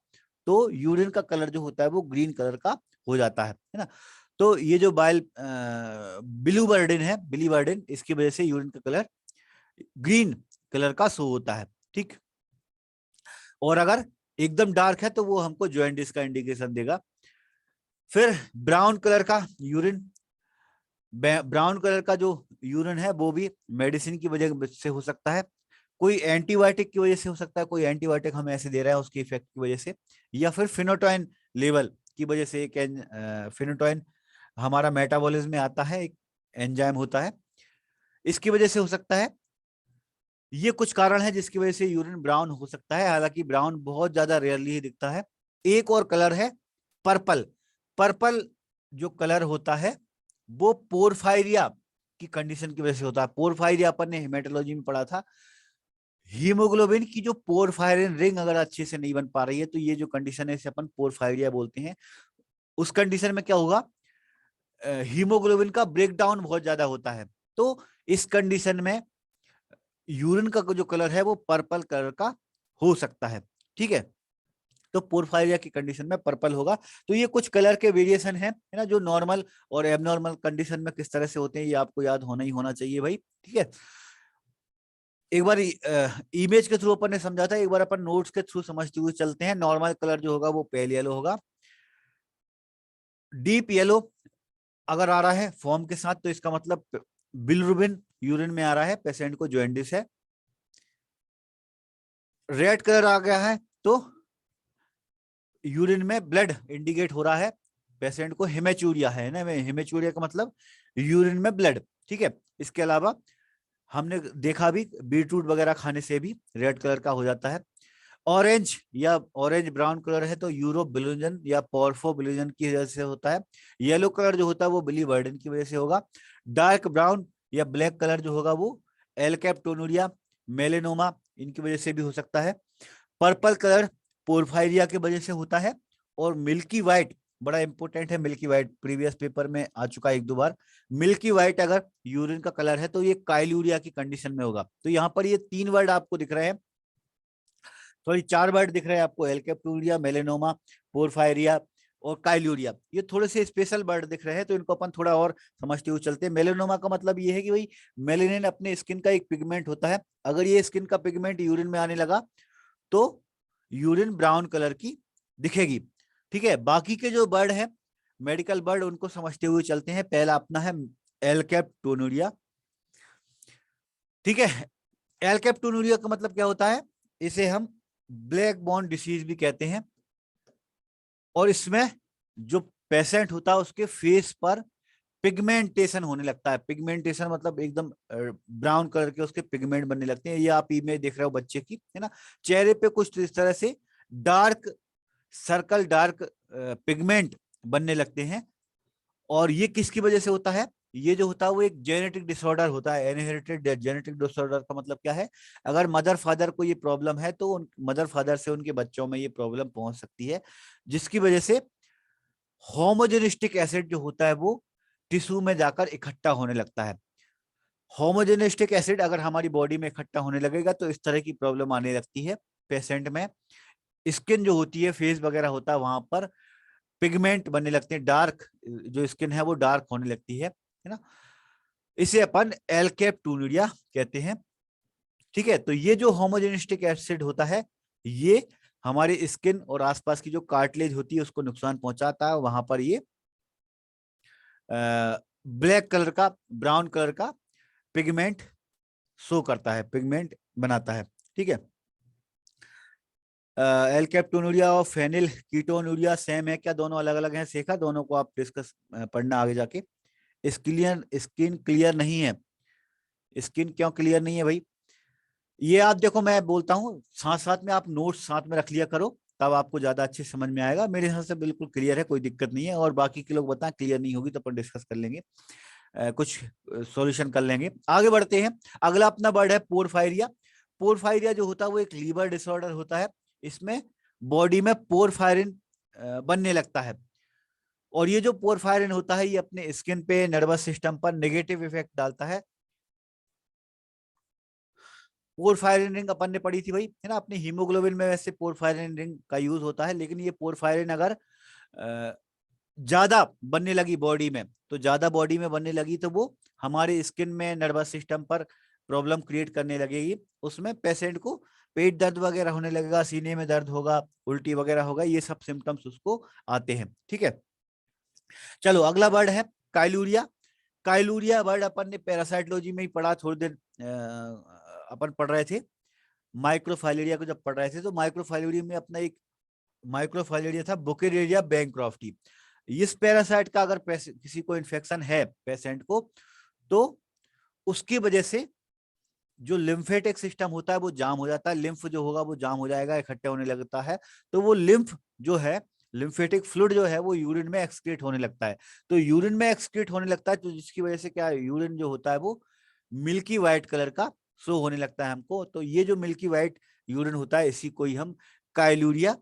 तो यूरिन का कलर जो होता है वो ग्रीन कलर का हो जाता है ना। तो ये जो बिलीवर्डन है, बिलीवर्डन, इसकी वजह से यूरिन का कलर ग्रीन कलर का शो होता है। ठीक, और अगर एकदम डार्क है तो वो हमको जॉइंटिस का इंडिकेशन देगा। फिर ब्राउन कलर का यूरिन, ब्राउन कलर का जो यूरिन है वो भी मेडिसिन की वजह से हो सकता है, कोई एंटीबायोटिक की वजह से हो सकता है, कोई एंटीबायोटिक हम ऐसे दे रहे हैं उसके इफेक्ट की वजह से, या फिर फिनोटॉइन लेवल की वजह से। एक फिनोटॉइन हमारा मेटाबॉलिज्म में आता है, एक एंजाइम होता है, इसकी वजह से हो सकता है। ये कुछ कारण है जिसकी वजह से यूरिन ब्राउन हो सकता है, हालांकि ब्राउन बहुत ज्यादा रेयरली ही दिखता है। एक और कलर है पर्पल। पर्पल जो कलर होता है वो पोरफायरिया की कंडीशन की वजह से होता है। पोरफायरिया अपन ने हेमेटोलॉजी में पढ़ा था, हीमोग्लोबिन की जो पोरफायरिन रिंग अगर अच्छे से नहीं बन पा रही है, तो ये जो कंडीशन है इसे अपन पोरफायरिया बोलते हैं। उस कंडीशन में क्या होगा, हीमोग्लोबिन का ब्रेकडाउन बहुत ज्यादा होता है। तो इस कंडीशन में यूरिन का जो कलर है वो पर्पल कलर का हो सकता है। ठीक है, तो पोरफायरिया की कंडीशन में पर्पल होगा। तो ये कुछ कलर के वेरिएशन है ना, जो नॉर्मल और एबनॉर्मल कंडीशन में किस तरह से होते हैं, ये आपको याद होना ही होना चाहिए भाई। ठीक है, एक बार इमेज के थ्रू अपन ने समझा था, एक बार अपन नोट्स के थ्रू समझते हुए चलते हैं। नॉर्मल कलर जो होगा वो पेल येलो होगा। डीप येलो अगर आ रहा है फॉर्म के साथ, तो इसका मतलब बिलिरुबिन यूरिन में आ रहा है, पेशेंट को जॉन्डिस है। रेड कलर आ गया है तो यूरिन में ब्लड इंडिकेट हो रहा है, पेशेंट को हेमेचूरिया है ना। हेमेचूरिया का मतलब यूरिन में ब्लड। ठीक है, इसके अलावा हमने देखा भी बीटरूट वगैरह खाने से भी रेड कलर का हो जाता है। ऑरेंज या ऑरेंज ब्राउन कलर है तो यूरोबिलिजन या पोर्फोबिलिजन की वजह से होता है। येलो कलर जो होता है वो बिलीवर्डन की वजह से होगा। डार्क ब्राउन या ब्लैक कलर जो होगा वो एलकैप्टोनुरिया, मेलेनोमा, इनकी वजह से भी हो सकता है। पर्पल कलर पोरफायरिया की वजह से होता है। और मिल्की व्हाइट बड़ा इंपॉर्टेंट है, मिल्की व्हाइट प्रीवियस पेपर में आ चुका है एक दो बार। मिल्की व्हाइट अगर यूरिन का कलर है तो ये काइलूरिया की कंडीशन में होगा। तो यहाँ पर ये तीन वर्ड आपको दिख रहे हैं, सॉरी चार वर्ड दिख रहे हैं आपको, एल्केप्टूरिया, मेलेनोमा, पोरफायरिया और काइलूरिया। ये थोड़े से स्पेशल वर्ड दिख रहे हैं, तो इनको अपन थोड़ा और समझते हुए चलते हैं। मेलेनोमा का मतलब ये है कि भाई मेलेनिन अपने स्किन का एक पिगमेंट होता है, अगर ये स्किन का पिगमेंट यूरिन में आने लगा तो यूरिन ब्राउन कलर की दिखेगी। ठीक है, बाकी के जो वर्ड है मेडिकल वर्ड उनको समझते हुए चलते हैं। पहला अपना है एल्केप्टोनुरिया। ठीक है, एल्केप्टोनुरिया का मतलब क्या होता है, इसे हम ब्लैक बोन डिसीज भी कहते हैं। और इसमें जो पेशेंट होता है उसके फेस पर पिगमेंटेशन होने लगता है। पिगमेंटेशन मतलब एकदम ब्राउन कलर के उसके पिगमेंट बनने लगते हैं। ये आप इमेज देख रहे हो बच्चे की, है ना, चेहरे पे कुछ इस तरह से डार्क सर्कल, डार्क पिगमेंट बनने लगते हैं। और ये किसकी वजह से होता है, ये जो होता है वो एक जेनेटिक डिसऑर्डर होता है। इनहेरिटेड जेनेटिक डिसऑर्डर का मतलब क्या है, अगर मदर फादर को ये प्रॉब्लम है तो मदर फादर से उनके बच्चों में ये प्रॉब्लम पहुंच सकती है, जिसकी वजह से होमोजेनिस्टिक एसिड जो होता है वो टिश्यू में जाकर इकट्ठा होने लगता है। होमोजेनिस्टिक एसिड अगर हमारी बॉडी में इकट्ठा होने लगेगा तो इस तरह की प्रॉब्लम आने लगती है पेशेंट में। स्किन जो होती है, फेस वगैरह होता है, वहां पर पिगमेंट बनने लगते हैं, डार्क जो स्किन है वो डार्क होने लगती है ना। इसे अपन एल्केप्टोनुरिया कहते हैं। ठीक है, तो ये जो होमोजेनिस्टिक एसिड होता है ये हमारी स्किन और आसपास की जो कार्टिलेज होती है उसको नुकसान पहुंचाता है, वहां पर ये ब्लैक कलर का, ब्राउन कलर का पिगमेंट शो करता है, पिगमेंट बनाता है। ठीक है। एल्केप्टोनूरिया और फेनिल कीटोनूरिया सेम है क्या, दोनों अलग अलग हैं? सेखा, दोनों को आप डिस्कस पढ़ना आगे जाके। स्किन क्लियर नहीं है। स्किन क्यों क्लियर नहीं है भाई? ये आप देखो, मैं बोलता हूँ साथ साथ में आप नोट्स साथ में रख लिया करो, तब आपको ज्यादा अच्छे समझ में आएगा। मेरे हिसाब से बिल्कुल क्लियर है, कोई दिक्कत नहीं है। और बाकी के लोग बताएं क्लियर नहीं होगी तो अपन डिस्कस कर लेंगे, कुछ सॉल्यूशन कर लेंगे। आगे बढ़ते हैं। अगला अपना वर्ड है पोरफायरिया। पोरफायरिया जो होता है वो एक लीवर डिसऑर्डर होता है। इसमें बॉडी में पोरफायरिन बनने लगता है। और ये जो पोरफायरिन होता है ये अपने स्किन पे, नर्वस सिस्टम पर नेगेटिव इफेक्ट डालता है। पोरफायरिन रिंग अपन ने पढ़ी थी भाई, है ना, अपने हीमोग्लोबिन में वैसे पोरफायरिन रिंग का यूज होता है। लेकिन ये पोरफायरिन अगर ज्यादा बनने लगी बॉडी में, तो ज्यादा बॉडी में बनने लगी तो वो हमारे स्किन में, नर्वस सिस्टम पर प्रॉब्लम क्रिएट करने लगेगी। उसमें पेशेंट को पेट दर्द वगैरह होने लगेगा, सीने में दर्द होगा, उल्टी वगैरह होगा, ये सब सिम्टम्स उसको आते हैं। ठीक है। चलो अगला वर्ड है काइलूरिया। काइलूरिया वर्ड अपन ने पैरासाइटोलॉजी में ही पढ़ा, थोड़ी देर अपन पढ़ रहे थे माइक्रोफाइलेरिया को। जब पढ़ रहे थे तो माइक्रोफाइलेरिया में अपना एक माइक्रोफाइलेरिया था बुकेरिया बैंक्रॉफ्टी। इस पैरासाइट का अगर किसी को इन्फेक्शन है पेशेंट को, तो उसकी वजह से जो लिम्फेटिक सिस्टम होता है वो जाम हो जाता है। लिम्फ जो होगा वो जाम हो जाएगा, इकट्ठे होने लगता है। तो वो लिम्फ जो है, लिम्फेटिक फ्लूइड जो है वो यूरिन में एक्सक्रीट होने लगता है। तो यूरिन में एक्सक्रीट होने लगता है, तो जिसकी वजह से क्या है, यूरिन जो होता है वो मिल्की व्हाइट कलर का शो होने लगता है हमको। तो ये जो मिल्की व्हाइट यूरिन होता है इसी को ही हम काइलूरिया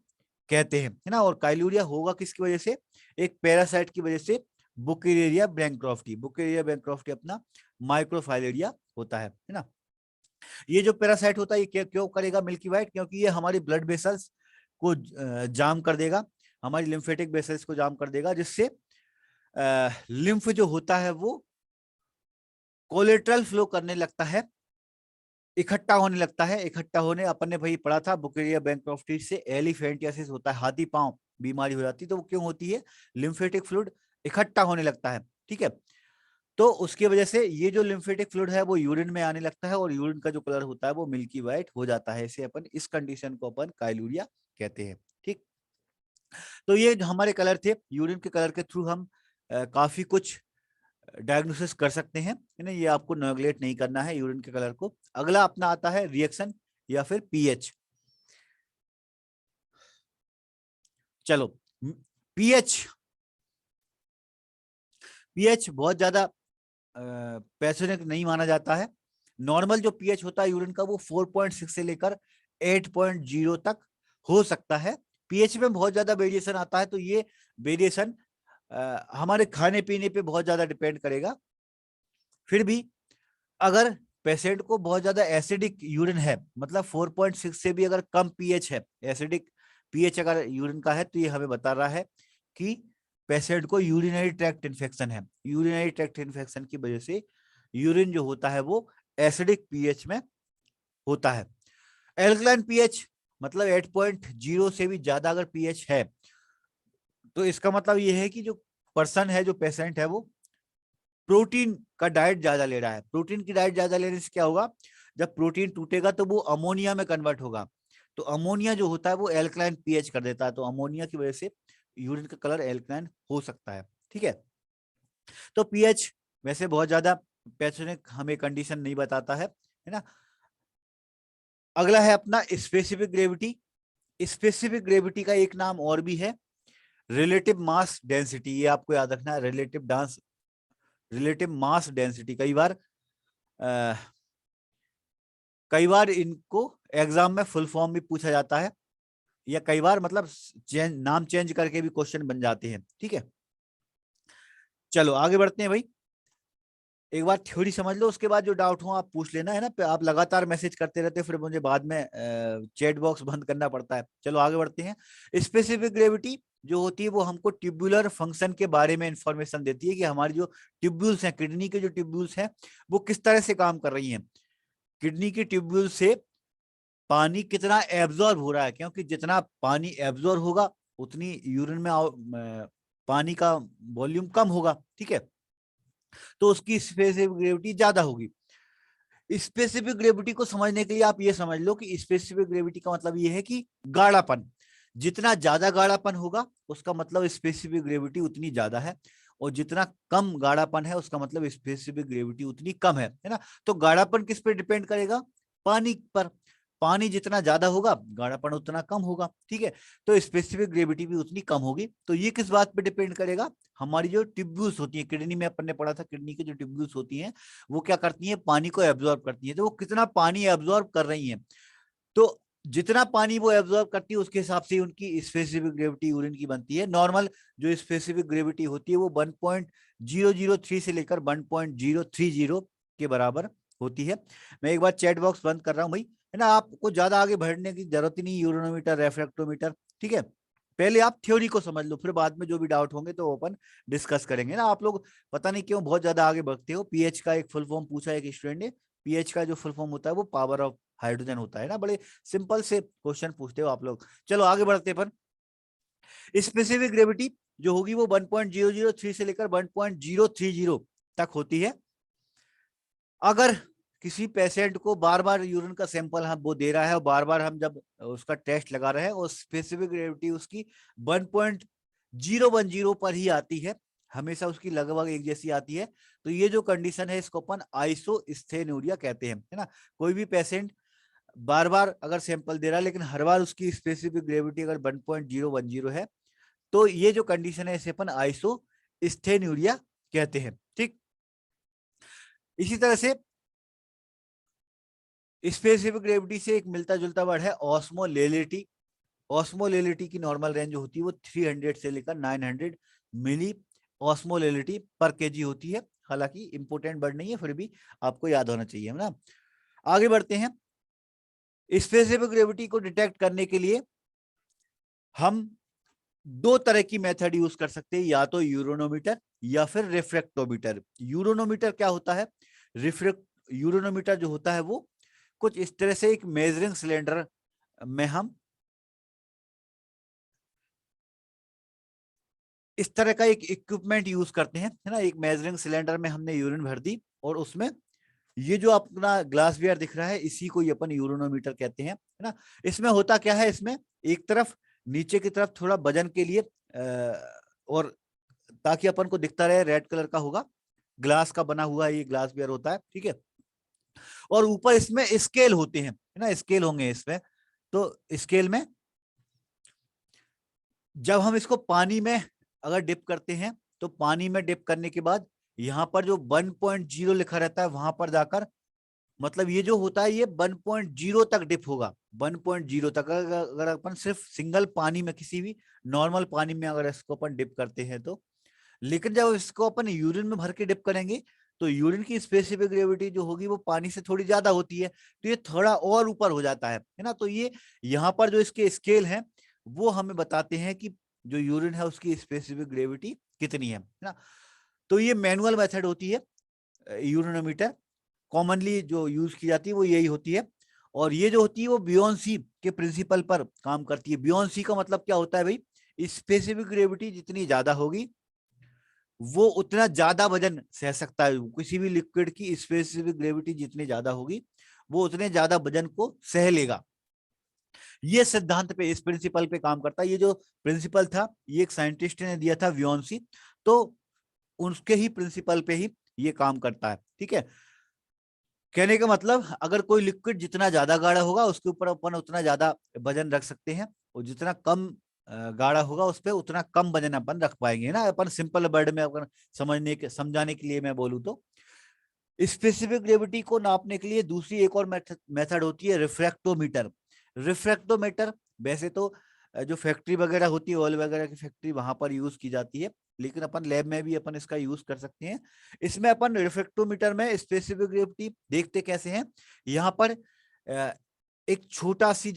कहते हैं, है ना। और काइलूरिया होगा किसकी वजह से? एक पैरासाइट की वजह से, बुकेरिया बैंक्रॉफ्टी। बुकेरिया बैंक्रॉफ्टी अपना माइक्रोफाइलेरिया होता है ना। ये जो पैरासाइट होता है ये क्यों करेगा मिल्की वाइट? क्योंकि ये हमारी ब्लड वेसल्स को जाम कर देगा, हमारी लिम्फेटिक वेसल्स को जाम कर देगा, जिससे लिम्फ जो होता है वो कोलेट्रल फ्लो करने लगता है, इकट्ठा होने लगता है। इकट्ठा होने, अपन ने भाई पढ़ा था बुकेरिया बैंक्रॉफ्टिस से एलिफेंटियासिस होता है, हाथी पांव बीमारी हो जाती है। तो वो क्यों होती है? लिम्फेटिक फ्लूइड इकट्ठा होने लगता है। ठीक है। तो उसकी वजह से ये जो लिम्फेटिक फ्लूइड है वो यूरिन में आने लगता है, और यूरिन का जो कलर होता है वो मिल्की व्हाइट हो जाता है। इसे अपन, इस कंडीशन को अपन काइलूरिया कहते हैं। ठीक। तो ये जो हमारे कलर थे, यूरिन के कलर के थ्रू हम काफी कुछ डायग्नोसिस कर सकते हैं, है ना। ये आपको नेग्लेक्ट नहीं करना है यूरिन के कलर को। अगला अपना आता है रिएक्शन या फिर पीएच। चलो, पीएच, पीएच बहुत ज्यादा पैथोजेनिक नहीं माना जाता है। नॉर्मल जो पीएच होता है यूरिन का वो 4.6 से लेकर 8.0 तक हो सकता है। पीएच में बहुत ज्यादा वेरिएशन आता है, तो ये वेरिएशन हमारे खाने पीने पे बहुत ज्यादा डिपेंड करेगा। फिर भी अगर पेशेंट को बहुत ज्यादा एसिडिक यूरिन है, मतलब 4.6 से भी अगर कम पीएच है, एसिडिक पीएच अगर यूरिन का है, तो ये हमें बता रहा है कि पेशेंट को यूरिनरी ट्रैक्ट इन्फेक्शन है। यूरिनरी ट्रैक्ट इन्फेक्शन की वजह से यूरिन जो होता है वो एसिडिक पीएच में होता है। एल्कलाइन पीएच मतलब 8.0 से भी ज्यादा अगर पीएच है, तो इसका मतलब ये है कि जो पर्सन है, जो पेशेंट है, वो प्रोटीन का डाइट ज्यादा ले रहा है। प्रोटीन की डाइट ज्यादा लेने से क्या होगा? जब प्रोटीन टूटेगा तो वो अमोनिया में कन्वर्ट होगा। तो अमोनिया जो होता है वो एल्कलाइन पीएच कर देता है। तो अमोनिया की वजह से यूरिन का कलर एल्कलाइन हो सकता है। ठीक है। तो पीएच वैसे बहुत ज्यादा पैथोजेनिक हमें कंडीशन नहीं बताता है ना। अगला है अपना स्पेसिफिक ग्रेविटी। स्पेसिफिक ग्रेविटी का एक नाम और भी है, रिलेटिव मास डेंसिटी। ये आपको याद रखना है, रिलेटिव मास डेंसिटी। कई बार इनको एग्जाम में फुल फॉर्म भी पूछा जाता है, या कई बार मतलब नाम चेंज करके भी क्वेश्चन बन जाते हैं। ठीक है। चलो आगे बढ़ते हैं भाई। एक बार थ्योरी समझ लो, उसके बाद जो डाउट हो आप पूछ लेना, है ना। आप लगातार मैसेज करते रहते, फिर मुझे बाद में चैट बॉक्स बंद करना पड़ता है। चलो आगे बढ़ते हैं। स्पेसिफिक ग्रेविटी जो होती है वो हमको ट्यूबुलर फंक्शन के बारे में इंफॉर्मेशन देती है कि हमारी जो ट्यूब्यूल्स हैं, किडनी के जो ट्यूब्यूल्स हैं, वो किस तरह से काम कर रही हैं। किडनी की ट्यूब्यूल से पानी कितना एब्जॉर्ब हो रहा है, क्योंकि जितना पानी एब्जॉर्ब होगा उतनी यूरिन में पानी का वॉल्यूम कम होगा। ठीक है। तो उसकी स्पेसिफिक ग्रेविटी ज्यादा होगी। स्पेसिफिक ग्रेविटी को समझने के लिए आप ये समझ लो कि स्पेसिफिक ग्रेविटी का मतलब ये है कि गाढ़ापन, जितना ज्यादा गाढ़ापन होगा उसका मतलब स्पेसिफिक ग्रेविटी उतनी ज्यादा है, और जितना कम गाढ़ापन है उसका मतलब स्पेसिफिक ग्रेविटी उतनी कम है ना। तो गाढ़ापन किस पे डिपेंड करेगा? पानी पर। पानी जितना ज्यादा होगा गाढ़ापन उतना कम होगा, ठीक है। तो स्पेसिफिक ग्रेविटी भी उतनी कम होगी। तो ये किस बात पे डिपेंड करेगा? हमारी जो ट्यूब्यूल्स होती है, किडनी में अपन ने पढ़ा था, किडनी की जो ट्यूब्यूल्स होती हैं वो क्या करती हैं? पानी को एब्जॉर्ब करती हैं। तो वो कितना पानी एब्जॉर्ब कर रही हैं, तो जितना पानी वो एब्जॉर्ब करती है उसके हिसाब से उनकी स्पेसिफिक ग्रेविटी यूरिन की बनती है। नॉर्मल जो स्पेसिफिक ग्रेविटी होती है वो 1.003 से लेकर 1.030 के बराबर होती है। मैं एक बार चैट बॉक्स बंद कर रहा हूँ भाई, है ना। आपको ज्यादा आगे बढ़ने की जरूरत ही नहीं, यूरोनोमीटर, रेफ्रेक्टोमीटर, ठीक है। पहले आप थ्योरी को समझ लो, फिर बाद में जो भी डाउट होंगे तो ओपन डिस्कस करेंगे ना। आप लोग पता नहीं क्यों बहुत ज्यादा आगे बढ़ते हो। पीएच का एक फुल फॉर्म पूछा एक स्टूडेंट ने, पीएच का जो फुल फॉर्म होता है वो पावर ऑफ हाइड्रोजन होता है ना। बड़े सिंपल से क्वेश्चन पूछते हो आप लोग। चलो आगे बढ़ते पर स्पेसिफिक ग्रेविटी जो होगी वो 1.003 से लेकर 1.030 तक होती है। अगर किसी पेशेंट को बार बार यूरिन का सैंपल हम वो दे रहा है और बार बार हम जब उसका टेस्ट लगा रहे हैं और स्पेसिफिक ग्रेविटी उसकी 1.010 पर ही आती है, हमेशा उसकी लगभग एक जैसी आती है, तो ये जो कंडीशन है इसको अपन आइसोस्थेनूरिया कहते हैं, है ना। कोई भी पेशेंट बार बार अगर सैंपल दे रहा है लेकिन हर बार उसकी स्पेसिफिक ग्रेविटी अगर 1.010 है, तो ये जो कंडीशन है इसे अपन आइसोस्थेनूरिया कहते हैं, ठीक। इसी तरह से स्पेसिफिक ग्रेविटी से एक मिलता जुलता वर्ड है ऑस्मोलेलिटी। ऑस्मोलेलिटी की नॉर्मल रेंज होती है वो 300 से लेकर 900 मिली ऑस्मोलेलिटी पर केजी होती है। हालांकि इंपोर्टेंट वर्ड नहीं है, फिर भी आपको याद होना चाहिए, है ना। आगे बढ़ते हैं। स्पेसिफिक ग्रेविटी को डिटेक्ट करने के लिए हम दो तरह की मेथड यूज कर सकते हैं, या तो यूरोनोमीटर या फिर रिफ्रेक्टोमीटर। यूरोनोमीटर क्या होता है? यूरोनोमीटर जो होता है वो कुछ इस तरह से एक मेजरिंग सिलेंडर में हम इस तरह का एक इक्विपमेंट यूज करते हैं, है ना। एक मेजरिंग सिलेंडर में हमने यूरिन भर दी और उसमें ये जो अपना ग्लास बियर दिख रहा है इसी को ये अपन यूरोनोमीटर कहते हैं, है ना। इसमें होता क्या है? इसमें एक तरफ नीचे की तरफ थोड़ा वजन के लिए और ताकि अपन को दिखता रहे, रेड कलर का होगा, ग्लास का बना हुआ ये ग्लास बियर होता है, ठीक है। और ऊपर इसमें स्केल होते हैं, है ना, स्केल होंगे इसमें। तो स्केल में जब हम इसको पानी में अगर डिप करते हैं तो पानी में डिप करने के बाद यहाँ पर जो 1.0 लिखा रहता है वहां पर जाकर, मतलब ये जो होता है ये 1.0 तक डिप होगा, 1.0 तक। अगर अपन सिर्फ सिंगल पानी में, किसी भी नॉर्मल पानी में अगर इसको अपन डिप करते हैं तो, लेकिन जब इसको अपन यूरिन में भर के डिप करेंगे तो यूरिन की स्पेसिफिक ग्रेविटी जो होगी वो पानी से थोड़ी ज्यादा होती है, तो ये थोड़ा और ऊपर हो जाता है ना। तो ये यहाँ पर जो इसके स्केल है वो हमें बताते हैं कि जो यूरिन है उसकी स्पेसिफिक ग्रेविटी कितनी है ना। तो ये मैनुअल मेथड होती है यूरिनोमीटर, कॉमनली जो यूज की जाती है वो यही होती है। और ये जो होती है वो बियोंसी के प्रिंसिपल पर काम करती है। बियोंसी का मतलब क्या होता है भाई? स्पेसिफिक ग्रेविटी जितनी ज्यादा होगी वो उतना ज्यादा वजन सह सकता है। किसी भी लिक्विड की स्पेसिफिक ग्रेविटी जितनी ज्यादा होगी वो उतने ज्यादा वजन को सह लेगा। ये सिद्धांत पे, इस प्रिंसिपल पे काम करता है। ये जो प्रिंसिपल था ये एक साइंटिस्ट ने दिया था, वियोंसी, तो उसके ही प्रिंसिपल पे ही ये काम करता है, ठीक है। कहने का मतलब अगर कोई लिक्विड जितना ज्यादा गाढ़ा होगा उसके ऊपर अपन उतना ज्यादा वजन रख सकते हैं, और जितना कम गाढ़ा होगा उस पर उतना कम वजन अपन रख पाएंगे ना। अपन सिंपल वर्ड में अपन समझाने के लिए मैं बोलूँ तो स्पेसिफिक ग्रेविटी को नापने के लिए दूसरी एक और मेथड होती है, रिफ्रैक्टोमीटर। रिफ्रैक्टोमीटर वैसे तो जो फैक्ट्री वगैरह होती है, ऑयल वगैरह की फैक्ट्री, वहां पर यूज की जाती है, लेकिन अपन लैब में भी अपन इसका यूज कर सकते हैं। इसमें अपन रिफ्रैक्टोमीटर में स्पेसिफिक ग्रेविटी देखते कैसे हैं? यहाँ पर एक छोटी सी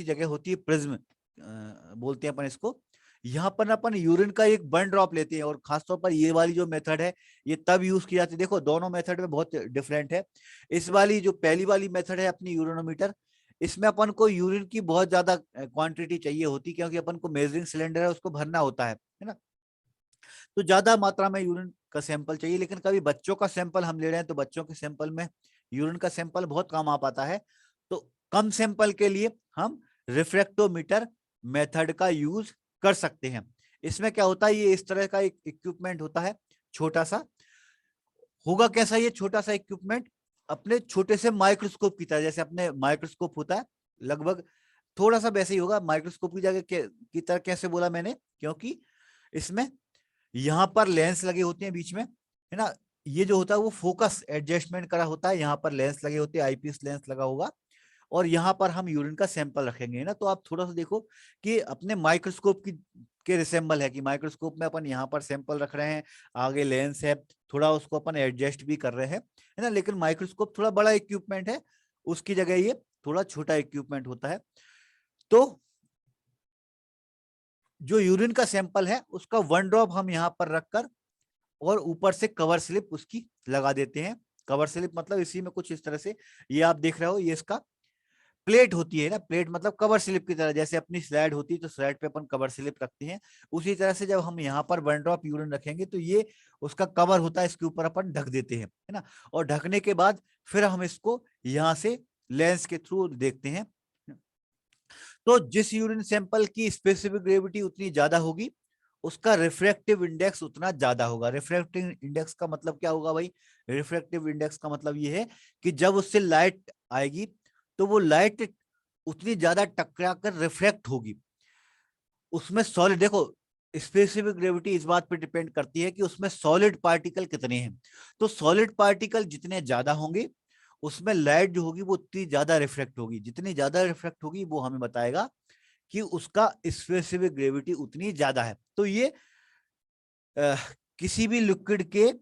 जगह होती है, प्रिज्म बोलते हैं अपन इसको। यहाँ पर अपन यूरिन का एक 1 ड्रॉप लेते हैं, और खासतौर पर ये वाली जो मेथड है ये तब यूज की जाती है। देखो दोनों मेथड में बहुत डिफरेंट है। इस वाली जो पहली वाली मेथड है अपनी यूरिनोमीटर, इसमें अपन को यूरिन की बहुत ज्यादा क्वांटिटी चाहिए होती, क्योंकि अपन को मेजरिंग सिलेंडर है उसको भरना होता है ना। तो ज्यादा मात्रा में यूरिन का सैंपल चाहिए, लेकिन कभी बच्चों का सैंपल हम ले रहे हैं तो बच्चों के सैंपल में यूरिन का सैंपल बहुत काम आ पाता है। तो कम सैंपल के लिए हम रिफ्रैक्टोमीटर मेथड का यूज कर सकते हैं। इसमें क्या होता है, ये इस तरह का एक इक्विपमेंट होता है, छोटा सा होगा। कैसा ये छोटा सा इक्विपमेंट, अपने छोटे से माइक्रोस्कोप की तरह, जैसे अपने माइक्रोस्कोप होता है लगभग थोड़ा सा वैसे ही होगा। माइक्रोस्कोप की जगह की तरह कैसे बोला मैंने, क्योंकि इसमें यहाँ पर लेंस लगे होते हैं बीच में, है ना। ये जो होता है वो फोकस एडजस्टमेंट करा होता है, यहाँ पर लेंस लगे होते हैं, आईपीएस लेंस लगा होगा, और यहाँ पर हम यूरिन का सैंपल रखेंगे ना। तो आप थोड़ा सा देखो कि अपने माइक्रोस्कोप की के रिसेंबल है, कि माइक्रोस्कोप में अपन यहाँ पर सैंपल रख रहे हैं, आगे लेंस है, थोड़ा उसको अपन एडजस्ट भी कर रहे हैं, है ना। लेकिन माइक्रोस्कोप थोड़ा बड़ा इक्विपमेंट है, उसकी जगह ये थोड़ा छोटा इक्विपमेंट होता है। तो जो यूरिन का सैंपल है उसका 1 ड्रॉप हम यहाँ पर रखकर और ऊपर से कवर स्लिप उसकी लगा देते हैं। कवर स्लिप मतलब इसी में कुछ इस तरह से, ये आप देख रहे हो, ये इसका प्लेट होती है ना। प्लेट मतलब कवर स्लिप की तरह, जैसे अपनी स्लाइड होती है तो स्लाइड पे अपन कवर स्लिप रखते हैं, उसी तरह से जब हम यहाँ पर 1 ड्रॉप यूरिन रखेंगे तो ये उसका कवर होता है, इसके ऊपर अपन ढक देते हैं, है ना। और ढकने के बाद फिर हम इसको यहाँ से लेंस के थ्रू देखते हैं। तो जिस यूरिन सैंपल की स्पेसिफिक ग्रेविटी उतनी ज्यादा होगी, उसका रिफ्रैक्टिव इंडेक्स उतना ज्यादा होगा। रिफ्रैक्टिव इंडेक्स का मतलब क्या होगा भाई, रिफ्रैक्टिव इंडेक्स का मतलब ये है कि जब उससे लाइट आएगी तो वो लाइट उतनी ज्यादा टकरा कर रिफ्रैक्ट होगी। उसमें सॉलिड, देखो स्पेसिफिक ग्रेविटी इस बात पर डिपेंड करती है कि उसमें सॉलिड पार्टिकल कितने हैं। तो सॉलिड पार्टिकल जितने ज्यादा होंगे उसमें लाइट जो होगी वो उतनी ज्यादा रिफ्लेक्ट होगी। जितनी ज्यादा रिफ्लेक्ट होगी वो हमें बताएगा कि उसका स्पेसिफिक ग्रेविटी उतनी ज्यादा है। तो ये किसी भी लिक्विड के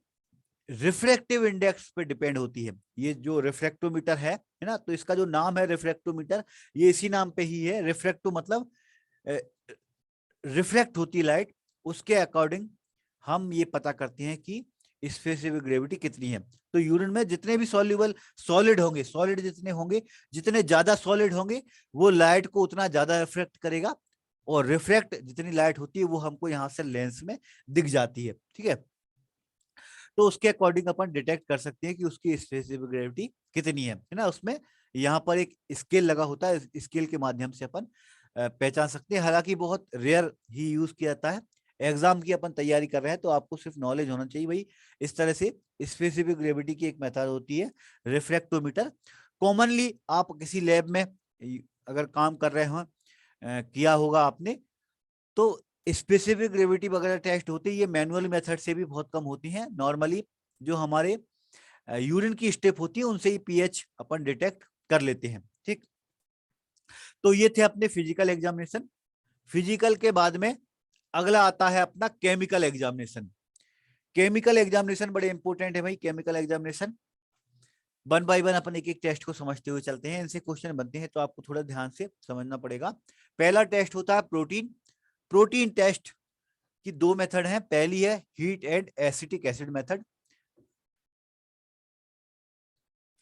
रिफ्रैक्टिव इंडेक्स पे डिपेंड होती है। ये जो रिफ्रैक्टोमीटर है ना, तो इसका जो नाम है रिफ्रैक्टोमीटर, ये इसी नाम पे ही है। रिफ्रैक्टो मतलब रिफ्लेक्ट होती लाइट, उसके अकॉर्डिंग हम ये पता करते हैं कि स्पेसिफिक ग्रेविटी कितनी है। तो यूरिन में जितने भी सॉल्युबल सॉलिड होंगे, सॉलिड जितने होंगे, जितने ज्यादा सॉलिड होंगे वो लाइट को उतना ज्यादा रिफ्लेक्ट करेगा, और रिफ्लेक्ट जितनी लाइट होती है वो हमको यहाँ से लेंस में दिख जाती है, ठीक है। तो उसके अकॉर्डिंग अपन डिटेक्ट कर सकते हैं कि उसकी स्पेसिफिक ग्रेविटी कितनी है ना। उसमें यहाँ पर एक स्केल लगा होता है, स्केल के माध्यम से अपन पहचान सकते हैं। हालांकि बहुत रेयर ही यूज किया जाता है। एग्जाम की अपन तैयारी कर रहे हैं तो आपको सिर्फ नॉलेज होना चाहिए भाई। इस तरह से स्पेसिफिक ग्रेविटी की एक मेथड होती है रिफ्रैक्टोमीटर। कॉमनली आप किसी लैब में अगर काम कर रहे हो, किया होगा आपने, तो स्पेसिफिक ग्रेविटी वगैरह टेस्ट होती है, ये मैनुअल मेथड से भी बहुत कम होती हैं। नॉर्मली जो हमारे यूरिन की स्टेप होती है उनसे ही पीएच अपन डिटेक्ट कर लेते हैं, ठीक। तो ये थे अपने फिजिकल एग्जामिनेशन। फिजिकल के बाद में अगला आता है अपना केमिकल एग्जामिनेशन। केमिकल एग्जामिनेशन बड़े इंपॉर्टेंट है भाई। केमिकल एग्जामिनेशन 1 बाय 1 अपन एक एक टेस्ट को समझते हुए चलते हैं, इनसे क्वेश्चन बनते हैं तो आपको थोड़ा ध्यान से समझना पड़ेगा। पहला टेस्ट होता है प्रोटीन। प्रोटीन टेस्ट की 2 मेथड हैं। पहली है heat and acetic acid method.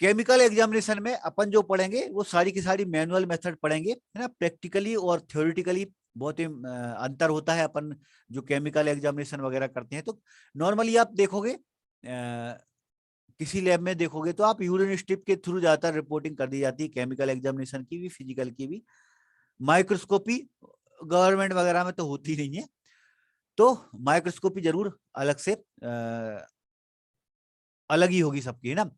Chemical examination में अपन जो पढ़ेंगे वो सारी की सारी मैनुअल मेथड पढ़ेंगे, है ना। प्रैक्टिकली और थ्योरेटिकली बहुत ही अंतर होता है। अपन जो केमिकल एग्जामिनेशन वगैरह करते हैं तो नॉर्मली आप देखोगे किसी लैब में देखोगे तो आप यूरिन स्ट्रिप के थ्रू ज्यादातर रिपोर्टिंग कर दी जाती है, केमिकल एग्जामिनेशन की भी, फिजिकल की भी। माइक्रोस्कोपी गवर्नमेंट वगैरह में तो होती नहीं है, तो माइक्रोस्कोपी जरूर अलग से अलग ही होगी सबकी, है ना।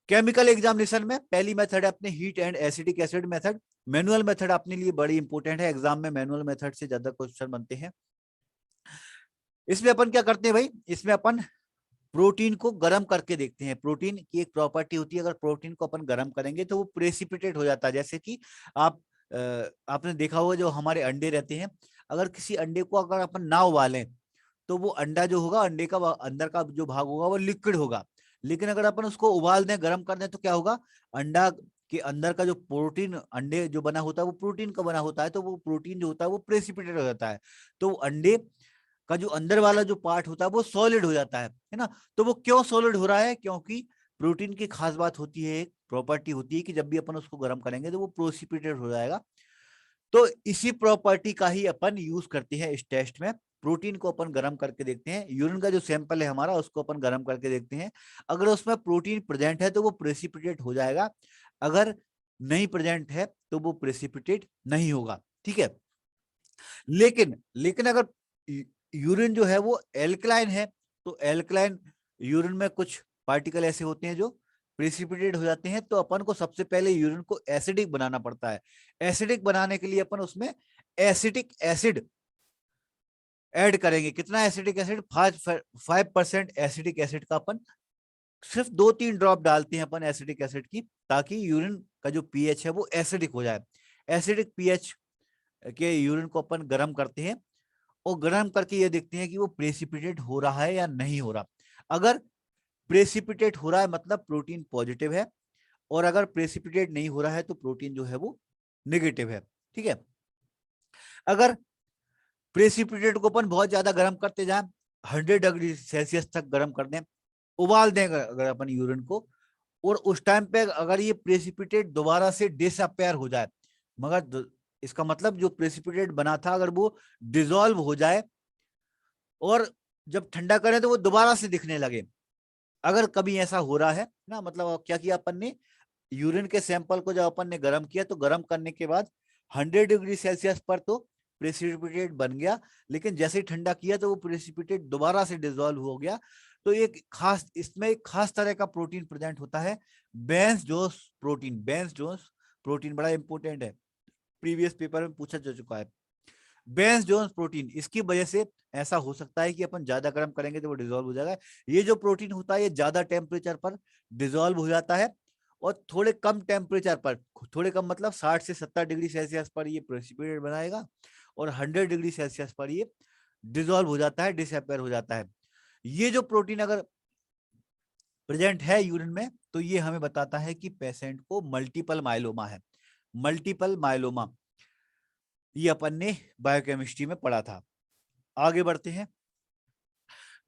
केमिकल एग्जामिनेशन में पहली मेथड है अपने heat and acidic acid method. Manual method अपने लिए बड़ी इंपॉर्टेंट है, एग्जाम में मैनुअल मेथड से ज्यादा क्वेश्चन बनते हैं। इसमें अपन क्या करते हैं भाई, इसमें अपन प्रोटीन को गर्म करके देखते हैं। प्रोटीन की एक प्रॉपर्टी होती है, अगर प्रोटीन को अपन गर्म करेंगे तो वो प्रेसिपिटेट हो जाता है। जैसे कि आप आपने देखा होगा जो हमारे अंडे रहते हैं, अगर किसी अंडे को अगर अपन ना उबालें तो वो अंडा जो होगा, अंडे का अंदर का जो भाग होगा वो लिक्विड होगा। लेकिन अगर अपन उसको उबाल दें, गर्म कर दें, तो क्या होगा, अंडा के अंदर का जो प्रोटीन, अंडे जो बना होता है वो प्रोटीन का बना होता है, तो वो प्रोटीन जो होता है वो प्रेसिपिटेट हो जाता है। तो अंडे का जो अंदर वाला जो पार्ट होता है वो सॉलिड हो जाता है ना। तो वो क्यों सॉलिड हो रहा है, क्योंकि प्रोटीन की खास बात होती है, एक प्रॉपर्टी होती है कि जब भी अपन उसको गर्म करेंगे तो वो प्रेसिपिटेट हो जाएगा। तो इसी प्रॉपर्टी का ही अपन यूज करते हैं इस टेस्ट में, प्रोटीन को अपन गर्म करके देखते हैं, यूरिन का जो सैंपल है हमारा उसको अपन गर्म करके देखते हैं, अगर उसमें प्रोटीन प्रेजेंट है तो वो प्रेसिपिटेट हो जाएगा, अगर नहीं प्रेजेंट है तो वो प्रेसिपिटेट नहीं होगा, ठीक है। लेकिन लेकिन अगर यूरिन जो है वो एल्कलाइन है, तो एल्कलाइन यूरिन में कुछ पार्टिकल ऐसे होते हैं जो प्रेसिपिटेट हो जाते हैं, तो अपन को सबसे पहले यूरिन को एसिडिक बनाना पड़ता है। एसिडिक बनाने के लिए अपन उसमें एसिटिक एसिड ऐड करेंगे। कितना एसिडिक एसिड? 5% एसिडिक एसिड का अपन सिर्फ 2-3 ड्रॉप डालते हैं अपन एसिडिक एसिड की, ताकि यूरिन का जो पीएच है वो एसिडिक हो जाए। एसिडिक पीएच के यूरिन को अपन गर्म करते हैं और गर्म करके ये देखते हैं कि वो प्रेसिपिटेट हो रहा है या नहीं हो रहा। अगर प्रेसिपिटेट हो रहा है मतलब प्रोटीन पॉजिटिव है, और अगर प्रेसिपिटेट नहीं हो रहा है तो प्रोटीन जो है वो नेगेटिव है, ठीक है। अगर प्रेसिपिटेट को अपन बहुत ज्यादा गर्म करते जाएं, 100 डिग्री सेल्सियस तक गर्म कर दें, उबाल दें अगर अपन यूरिन को, और उस टाइम पे अगर ये प्रेसिपिटेट दोबारा से डिसअपेयर हो जाए, मगर इसका मतलब जो प्रेसिपिटेट बना था अगर वो डिसॉल्व हो जाए और जब ठंडा करें तो वो दोबारा से दिखने लगे, अगर कभी ऐसा हो रहा है ना, मतलब क्या किया अपन ने, यूरिन के सैंपल को जब अपन ने गर्म किया तो गर्म करने के बाद 100 डिग्री सेल्सियस पर तो प्रेसिपिटेट बन गया, लेकिन जैसे ही ठंडा किया तो वो प्रेसिपिटेट दोबारा से डिसॉल्व हो गया। तो एक खास, इसमें एक खास तरह का प्रोटीन प्रेजेंट होता है, बेंस जोस प्रोटीन। बेंस जोस प्रोटीन बड़ा इंपॉर्टेंट है, प्रीवियस पेपर में पूछा जा चुका है। बेंस जोन्स प्रोटीन, इसकी वजह से ऐसा हो सकता है कि अपन ज्यादा गर्म करेंगे तो वो डिसॉल्व हो जाएगा। ये जो प्रोटीन होता है ये ज्यादा टेम्परेचर पर डिसॉल्व हो जाता है, और थोड़े कम टेम्परेचर पर, थोड़े कम मतलब 60 से 70 डिग्री सेल्सियस पर ये प्रेसिपिटेट बनाएगा, और 100 डिग्री सेल्सियस पर ये डिसॉल्व हो जाता है, डिसअपेयर हो जाता है। ये जो प्रोटीन अगर प्रेजेंट है यूरिन में तो ये हमें बताता है कि पेशेंट को मल्टीपल माइलोमा है। मल्टीपल माइलोमा ये अपन ने बायोकेमिस्ट्री में पढ़ा था। आगे बढ़ते हैं।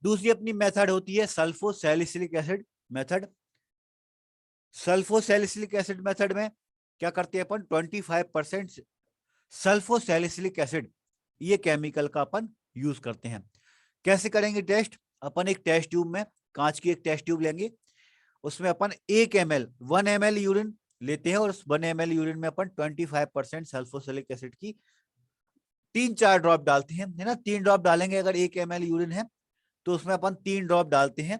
दूसरी अपनी मेथड होती है सल्फोसैलिसिलिक एसिड मेथड। सल्फोसैलिसिलिक एसिड मेथड में क्या करते हैं अपन, 25% सल्फोसैलिसिलिक एसिड ये केमिकल का अपन यूज करते हैं। कैसे करेंगे टेस्ट? अपन एक टेस्ट ट्यूब में, कांच की एक टेस्ट ट्यूब लेंगे, उसमें अपन 1 ml यूरिन लेते हैं, और उस 1 ml यूरिन में अपन 25% सल्फोसैलिक एसिड की 3-4 ड्रॉप डालते हैं, है ना। 3 ड्रॉप डालेंगे, अगर 1 ml यूरिन है तो उसमें अपन 3 ड्रॉप डालते हैं।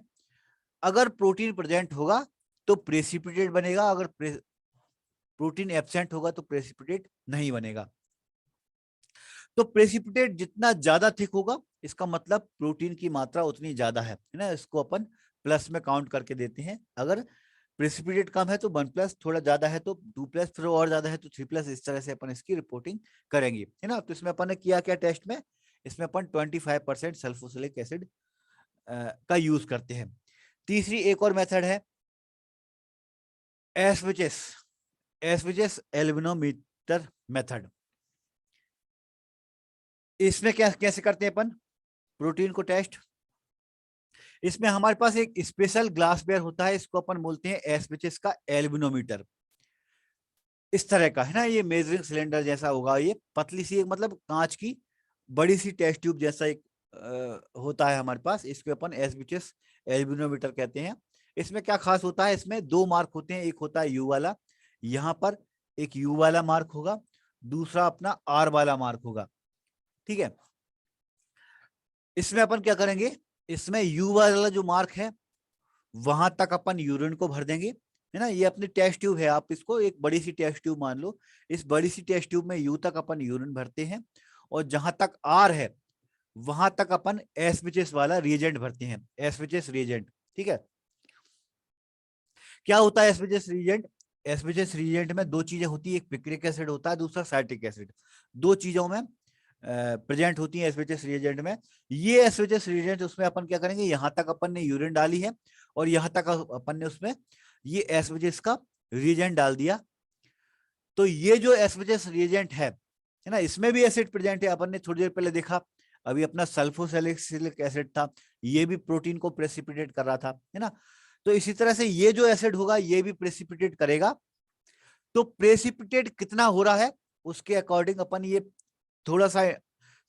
अगर प्रोटीन प्रेजेंट होगा तो प्रेसिपिटेट बनेगा, अगर प्रोटीन एब्सेंट होगा तो प्रेसिपिटेट नहीं बनेगा। तो प्रेसिपिटेट जितना ज्यादा थिक होगा इसका मतलब प्रोटीन की मात्रा उतनी ज्यादा है ना, इसको अपन प्लस में काउंट करके देते हैं। अगर प्रेसिपिटेट कम है तो 1+, थोड़ा ज्यादा है तो 2+, फिर और ज्यादा है तो 3+, इस तरह से अपन इसकी रिपोर्टिंग करेंगे, है ना। तो इसमें अपन ने किया क्या टेस्ट में, इसमें अपन 25% सल्फोसिलिक एसिड का यूज करते हैं। तीसरी एक और मेथड है एसविचेस, एसविचेस एल्बिनोमीटर मेथड। इसमें क्या कैसे करते हैं अपन प्रोटीन को टेस्ट? इसमें हमारे पास एक स्पेशल ग्लास वेयर होता है, इसको अपन बोलते हैं एसविचेस का एल्बिनोमीटर। इस तरह का है ना, ये मेजरिंग सिलेंडर जैसा होगा, ये पतली सी एक मतलब कांच की बड़ी सी टेस्ट ट्यूब जैसा एक होता है हमारे पास, इसको अपन एसविचेस एल्बिनोमीटर कहते हैं। इसमें क्या खास होता है, इसमें 2 मार्क होते हैं, एक होता है यू वाला, यहाँ पर एक यू वाला मार्क होगा, दूसरा अपना आर वाला मार्क होगा, ठीक है। इसमें अपन क्या करेंगे, इसमें यू वाला जो मार्क है वहां तक अपन यूरिन को भर देंगे, है ना। ये अपनी टेस्ट ट्यूब है, आप इसको एक बड़ी सी टेस्ट ट्यूब मान लो। इस बड़ी सी टेस्ट ट्यूब में यू तक अपन यूरिन भरते हैं, और जहां तक आर है वहां तक अपन एसविचेस वाला रिएजेंट भरते हैं, एसविचेस रिएजेंट, ठीक है। क्या होता है एसविचेस रिएजेंट? एसविचेस रिएजेंट में 2 चीजें होती है, एक पिक्रिक एसिड होता है, दूसरा साइट्रिक एसिड। 2 चीजों में प्रेजेंट होती है एसविचेस रिएजेंट में। ये एसविचेस रिएजेंट उसमें अपन क्या करेंगे, यहां तक अपन ने यूरिन डाली है और यहां तक अपन ने उसमें ये एसविचेस का रिएजेंट डाल दिया। तो ये जो एसविचेस रिएजेंट है ना, इसमें भी एसिड प्रेजेंट है, अपन ने थोड़ी देर पहले देखा, अभी अपना सल्फोसैलिसिलिक एसिड था, ये भी प्रोटीन को प्रेसिपिटेट कर रहा था, है ना। तो इसी तरह से ये जो एसिड होगा ये भी प्रेसिपिटेट करेगा। तो प्रेसिपिटेट कितना हो रहा है उसके अकॉर्डिंग अपन ये थोड़ा सा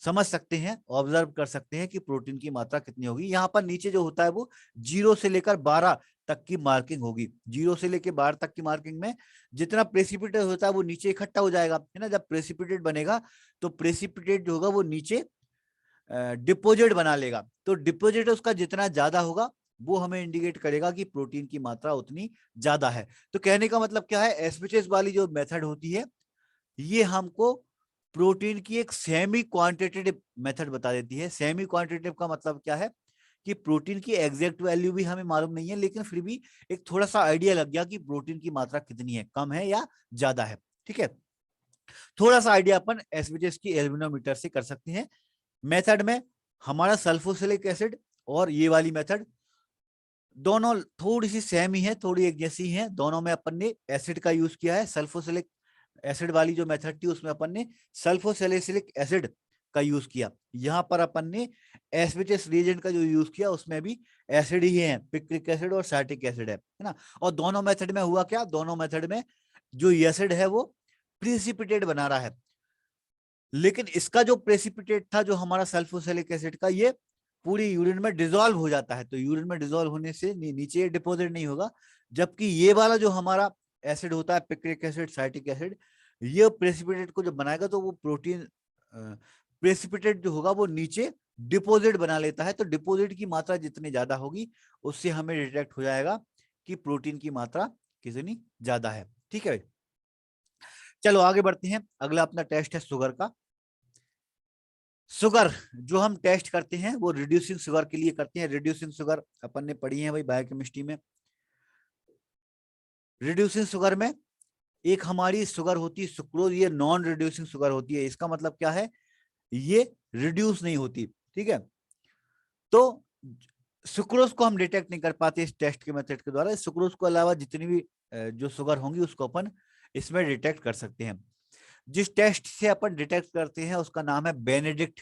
समझ सकते हैं, ऑब्जर्व कर सकते हैं कि प्रोटीन की मात्रा कितनी होगी। यहाँ पर नीचे जो होता है वो 0 से लेकर 12 तक की मार्किंग होगी। 0 से लेकर 12 तक की मार्किंग में जितना प्रेसिपिटेट होता है वो नीचे इकट्ठा हो जाएगा, है ना। जब प्रेसिपिटेट बनेगा तो प्रेसिपिटेट जो होगा वो नीचे डिपोजिट बना लेगा। तो डिपोजिट उसका जितना ज्यादा होगा वो हमें इंडिकेट करेगा कि प्रोटीन की मात्रा उतनी ज्यादा है। तो कहने का मतलब क्या है, एसपीएच वाली जो मेथड होती है ये हमको प्रोटीन की एक सेमी क्वांटिटेटिव मेथड बता देती है। सेमी क्वांटिटेटिव का मतलब क्या है कि प्रोटीन की एग्जैक्ट वैल्यू भी हमें मालूम नहीं है, लेकिन फिर भी एक थोड़ा सा आइडिया लग गया कि प्रोटीन की मात्रा कितनी है, कम है या ज्यादा है। ठीक है, थोड़ा सा आइडिया अपन एसबीएस की एल्बिनोमीटर से कर सकते हैं। मेथड में हमारा सल्फोसिलिक एसिड और ये वाली मेथड दोनों थोड़ी सी सेम ही है, थोड़ी एक जैसी है। दोनों में अपन ने एसिड का यूज किया है। सल्फोसिलिक एसिड वाली जो मेथड थी उसमें अपन ने सल्फोसैलिसिलिक एसिड का यूज किया। यहाँ पर अपन ने एसबीएस रिएजेंट का जो यूज किया उसमें भी एसिड ही है, पिक्रिक एसिड और साइट्रिक एसिड है ना। और दोनों मेथड में हुआ क्या, दोनों मेथड में जो एसिड है वो प्रेसिपिटेट बना रहा है, लेकिन इसका जो प्रेसिपिटेट था जो हमारा सल्फोसैलिक एसिड का, ये पूरी यूरिन में डिसॉल्व हो जाता है। तो यूरिन में डिसॉल्व होने से नीचे डिपोजिट नहीं होगा, जबकि ये वाला जो हमारा एसिड होता है पिक्रिक एसिड साइट्रिक एसिड, ये प्रेसिपिटेट को जब बनाएगा तो वो प्रोटीन प्रेसिपिटेट जो होगा वो नीचे डिपोजिट बना लेता है। तो डिपोजिट की मात्रा जितनी ज्यादा होगी उससे हमें डिटेक्ट हो जाएगा कि प्रोटीन की मात्रा कितनी ज्यादा है। ठीक है, चलो आगे बढ़ते हैं। अगला अपना टेस्ट है शुगर का। शुगर जो हम टेस्ट करते हैं वो रिड्यूसिंग शुगर के लिए करते हैं। रिड्यूसिंग शुगर अपन ने पढ़ी है भाई बायोकेमिस्ट्री में। रिड्यूसिंग शुगर में एक हमारी शुगर होती है सुक्रोज, ये नॉन रिड्यूसिंग शुगर होती है। इसका मतलब क्या है, ये रिड्यूस नहीं होती। ठीक है, तो सुक्रोज को हम डिटेक्ट नहीं कर पाते इस टेस्ट के मेथड के द्वारा। सुक्रोज को अलावा जितनी भी जो शुगर होंगी उसको अपन इसमें डिटेक्ट कर सकते हैं। जिस टेस्ट से अपन डिटेक्ट करते हैं उसका नाम है बेनेडिक्ट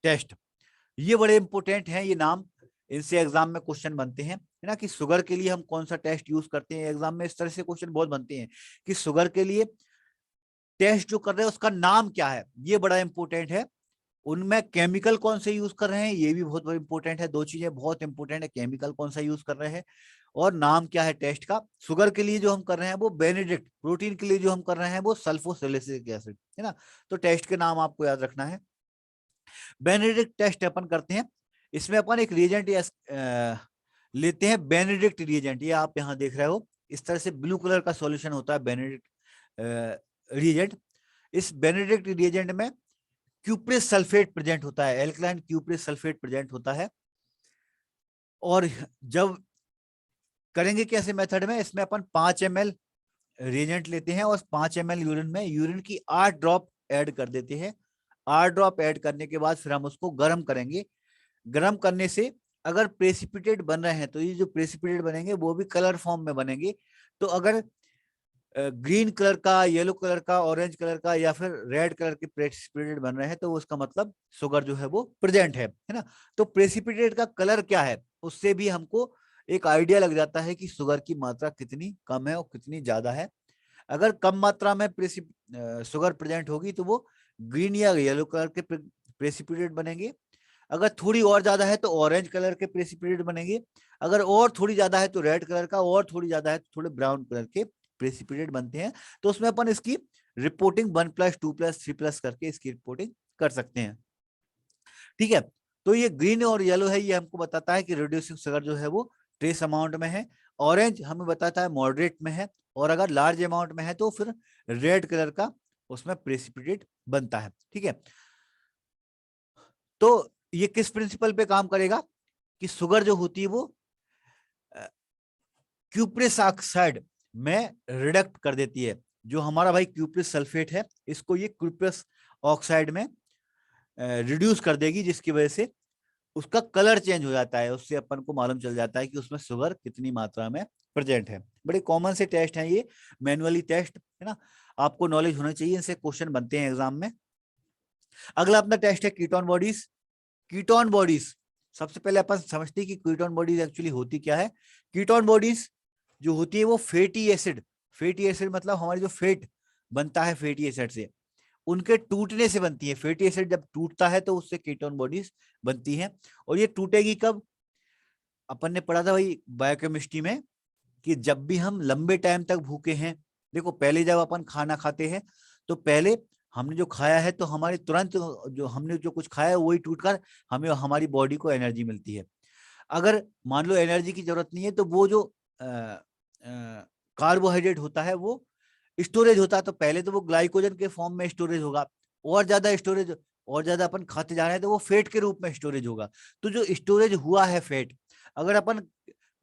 टेस्ट। ये बड़े इंपोर्टेंट हैं ये नाम, इनसे एग्जाम में क्वेश्चन बनते हैं, है ना। कि शुगर के लिए हम कौन सा टेस्ट यूज करते हैं, एग्जाम में इस तरह से क्वेश्चन बहुत बनते हैं कि शुगर के लिए टेस्ट जो कर रहे हैं उसका नाम क्या है, ये बड़ा इंपॉर्टेंट है। उनमें केमिकल कौन से यूज कर रहे हैं ये भी बहुत बड़ा इंपॉर्टेंट है। दो चीजें बहुत इंपॉर्टेंट है, केमिकल कौन सा यूज कर रहे हैं और नाम क्या है टेस्ट का। शुगर के लिए जो हम कर रहे हैं वो बेनेडिक्ट, प्रोटीन के लिए जो हम कर रहे हैं वो सल्फोसैलिसिलिक एसिड, है ना। तो टेस्ट के नाम आपको याद रखना है। बेनेडिक्ट टेस्ट अपन करते हैं, इसमें अपन एक रिएजेंट लेते हैं, बेनेडिक्ट रिएजेंट। ये आप यहाँ देख रहे हो इस तरह से ब्लू कलर का सॉल्यूशन होता है बेनेडिक्ट रिएजेंट। इस बेनेडिक्ट रिएजेंट में क्यूप्रेस सल्फेट प्रेजेंट होता है, एल्कलाइन क्यूप्रेस सल्फेट प्रेजेंट होता है। और जब करेंगे कैसे मेथड में, इसमें अपन 5 ml रिएजेंट लेते हैं और 5 ml यूरिन में यूरिन की 8 ड्रॉप ऐड कर देते हैं। 8 ड्रॉप ऐड करने के बाद फिर हम उसको गर्म करेंगे। गर्म करने से अगर प्रेसिपिटेट बन रहे हैं तो ये जो प्रेसिपिटेट बनेंगे वो भी कलर फॉर्म में बनेंगे। तो अगर ग्रीन कलर का, येलो कलर का, ऑरेंज कलर का या फिर रेड कलर के प्रेसिपिटेट बन रहे हैं तो उसका मतलब शुगर जो है वो प्रेजेंट है ना। तो प्रेसिपिटेट का कलर क्या है उससे भी हमको एक आइडिया लग जाता है कि शुगर की मात्रा कितनी कम है और कितनी ज्यादा है। अगर कम मात्रा में शुगर प्रेजेंट होगी तो वो ग्रीन या येलो कलर के प्रेसिपिटेट बनेंगे। अगर थोड़ी और ज्यादा है तो ऑरेंज कलर के प्रेसिपिटेट बनेंगे। अगर और थोड़ी ज्यादा है तो रेड कलर का, और थोड़ी ज्यादा है तो थोड़े ब्राउन कलर के प्रेसिपिटेट बनते हैं। तो उसमें अपन इसकी रिपोर्टिंग 1+, 2+, 3+ करके इसकी रिपोर्टिंग कर सकते हैं। ठीक है, तो ये ग्रीन और येलो है, ये हमको बताता है कि रिड्यूसिंग शुगर जो है वो ट्रेस अमाउंट में है। ऑरेंज हमें बताता है मॉडरेट में है, और अगर लार्ज अमाउंट में है तो फिर रेड कलर का उसमें प्रेसिपिटेट बनता है। ठीक है, तो ये किस प्रिंसिपल पे काम करेगा कि शुगर जो होती है वो क्यूप्रेस ऑक्साइड में रिडक्ट कर देती है। जो हमारा भाई क्यूप्रेस सल्फेट है इसको ये क्यूप्रेस ऑक्साइड में रिड्यूस कर देगी, जिसकी वजह से उसका कलर चेंज हो जाता है। उससे अपन को मालूम चल जाता है कि उसमें शुगर कितनी मात्रा में प्रेजेंट है। बड़े कॉमन से टेस्ट हैं ये, मैनुअली टेस्ट है ना, आपको नॉलेज होना चाहिए, इनसे क्वेश्चन बनते हैं एग्जाम में। अगला अपना टेस्ट है कीटोन बॉडीज। कीटोन बॉडीज सबसे पहले अपन समझते हैं कि कीटोन बॉडीज एक्चुअली होती क्या है। कीटोन बॉडीज जो होती है वो फैटी एसिड, फैटी एसिड मतलब हमारी जो फैट बनता है फैटी एसिड से, उनके टूटने से बनती है। फैटी एसिड जब टूटता है तो उससे कीटोन बॉडीज बनती हैं। और ये टूटेगी कब? अपन ने पढ़ा था भाई बायोकेमिस्ट्री में कि जब भी हम लंबे टाइम तक भूखे हैं, देखो पहले जब अपन खाना खाते हैं तो पहले हमने जो खाया है तो हमारे तुरंत जो हमने जो कुछ खाया है वही टूटकर हमें हमारी बॉडी को एनर्जी मिलती है। अगर मान लो एनर्जी की जरूरत नहीं है तो वो जो कार्बोहाइड्रेट होता है वो स्टोरेज होता है, तो पहले तो वो ग्लाइकोजन के फॉर्म में स्टोरेज होगा, और ज्यादा स्टोरेज, और ज्यादा अपन खाते जा रहे हैं तो वो फैट के रूप में स्टोरेज होगा। तो जो स्टोरेज हुआ है फैट, अगर अपन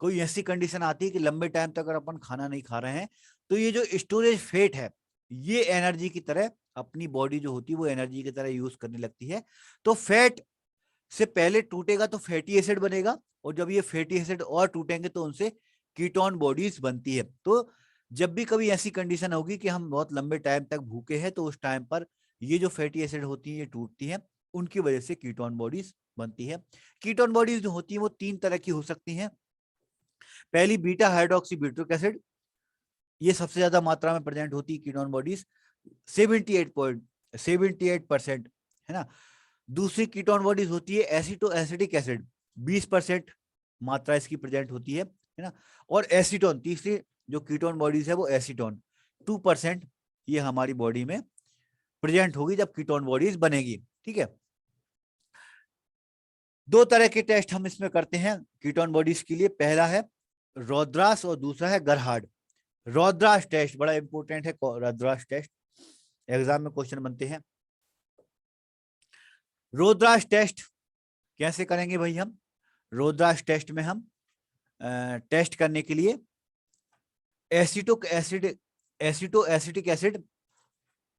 कोई ऐसी कंडीशन आती है कि लंबे टाइम तक अगर अपन खाना नहीं खा रहे हैं तो ये जो स्टोरेज फैट है ये एनर्जी की तरह अपनी बॉडी जो होती है वो एनर्जी की तरह यूज करने लगती है। तो फैट से पहले टूटेगा तो फैटी एसिड बनेगा, और जब ये फैटी एसिड और टूटेंगे तो उनसे कीटोन बॉडीज बनती है। तो जब भी कभी ऐसी कंडीशन होगी कि हम बहुत लंबे टाइम तक भूखे हैं तो उस टाइम पर ये जो फैटी एसिड होती है ये टूटती है, उनकी वजह से कीटोन बॉडीज बनती है। कीटोन बॉडीज जो होती है वो 3 तरह की हो सकती हैं। पहली बीटा हाइड्रोक्सी ब्यूटिक एसिड, ये सबसे ज्यादा मात्रा में प्रेजेंट होती है कीटोन बॉडीज, 78% है ना। दूसरी कीटोन बॉडीज होती है एसिटो एसिटिक एसिड, 20% मात्रा इसकी प्रेजेंट होती है ना। और एसीटोन, तीसरी जो कीटोन बॉडीज है वो एसीटोन, 2% ये हमारी बॉडी में प्रेजेंट होगी जब कीटोन बॉडीज बनेगी। ठीक है, 2 तरह के टेस्ट हम इसमें करते हैं कीटोन बॉडीज के लिए। पहला है रौद्रास और दूसरा है गरहार्ड। रौद्रास टेस्ट बड़ा इंपॉर्टेंट है, रौद्रास टेस्ट एग्जाम में क्वेश्चन बनते हैं। रौद्रास टेस्ट कैसे करेंगे भाई? हम रौद्रास टेस्ट में हम टेस्ट करने के लिए एसिटो एसिटिक एसिड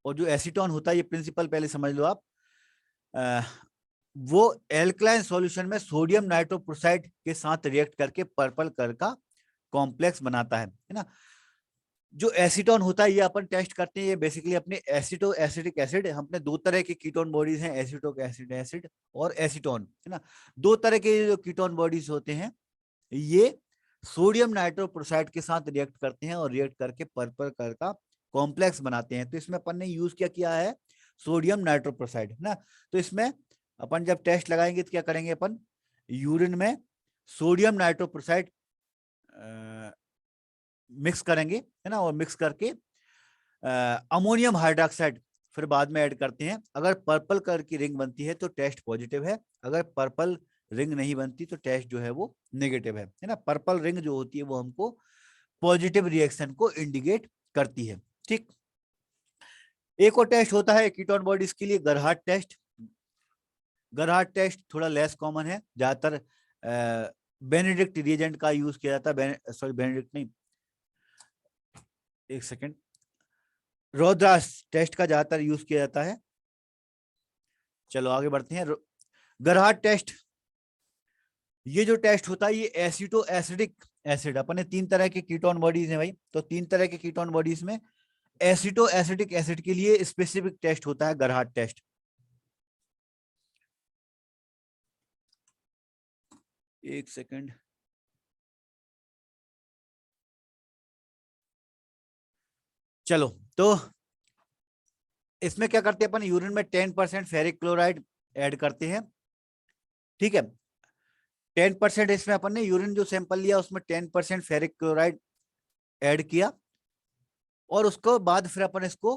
और जो एसीटोन होता है, ये प्रिंसिपल पहले समझ लो आप, वो एल्कलाइन सॉल्यूशन में सोडियम नाइट्रोप्रोसाइड के साथ रिएक्ट करके पर्पल कलर का कॉम्प्लेक्स बनाता है ना। जो एसीटोन होता है ये अपन टेस्ट करते हैं, ये बेसिकली अपने एसिटो एसिटिक एसिड, हमने 2 तरह के कीटोन बॉडीज हैं, एसिटो एसिड एसिड और एसीटोन है ना। 2 तरह के जो कीटोन बॉडीज होते हैं ये सोडियम नाइट्रोप्रोसाइड के साथ रिएक्ट करते हैं और रिएक्ट करके पर्पल कलर का कॉम्प्लेक्स बनाते हैं। तो इसमें अपन ने यूज क्या किया है? सोडियम नाइट्रोप्रोसाइड ना। तो इसमें अपन जब टेस्ट लगाएंगे तो क्या करेंगे? अपन यूरिन में सोडियम नाइट्रोप्रोसाइड मिक्स करेंगे है ना, और मिक्स करके अमोनियम हाइड्रोक्साइड फिर बाद में ऐड करते हैं। अगर पर्पल कलर की रिंग बनती है तो टेस्ट पॉजिटिव है, अगर पर्पल रिंग नहीं बनती तो टेस्ट जो है वो नेगेटिव है ना। पर्पल रिंग जो होती है वो हमको पॉजिटिव रिएक्शन को इंडिकेट करती है। ठीक, एक और टेस्ट होता है कीटोन बॉडीज के लिए, गरहार्ड टेस्ट। गरहार्ड टेस्ट थोड़ा लेस कॉमन है, ज्यादातर बेनेडिक्ट रिएजेंट का यूज किया जाता है, सॉरी बेनेडिक्ट नहीं, एक सेकेंड, रोद्रास टेस्ट का ज्यादातर यूज किया जाता है। चलो आगे बढ़ते हैं। गरहार्ड टेस्ट, ये जो टेस्ट होता है ये एसिटो एसिडिक एसिड, अपने 3 तरह के कीटोन बॉडीज हैं भाई, तो 3 तरह के कीटोन बॉडीज में एसिटो एसिडिक एसिड के लिए स्पेसिफिक टेस्ट होता है गरहार्ड टेस्ट। एक सेकंड, चलो तो इसमें क्या करते हैं अपन? यूरिन में 10% फेरिक क्लोराइड ऐड करते हैं। ठीक है, 10% इसमें अपन ने यूरिन जो सैंपल लिया उसमें 10% फेरिक क्लोराइड ऐड किया, और उसको बाद फिर अपन इसको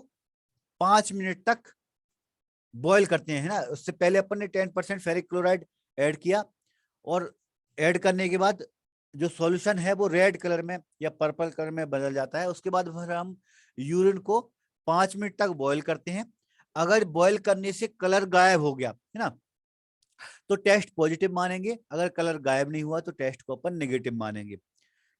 5 मिनट तक बॉईल करते हैं ना। उससे पहले अपन ने 10% फेरिक क्लोराइड ऐड किया, और ऐड करने के बाद जो सॉल्यूशन है वो रेड कलर में या पर्पल कलर में बदल जाता है। उसके बाद फिर हम यूरिन को 5 मिनट तक बॉईल करते हैं। अगर बॉईल करने से कलर गायब हो गया है ना तो टेस्ट पॉजिटिव मानेंगे, अगर कलर गायब नहीं हुआ तो टेस्ट को अपन नेगेटिव मानेंगे।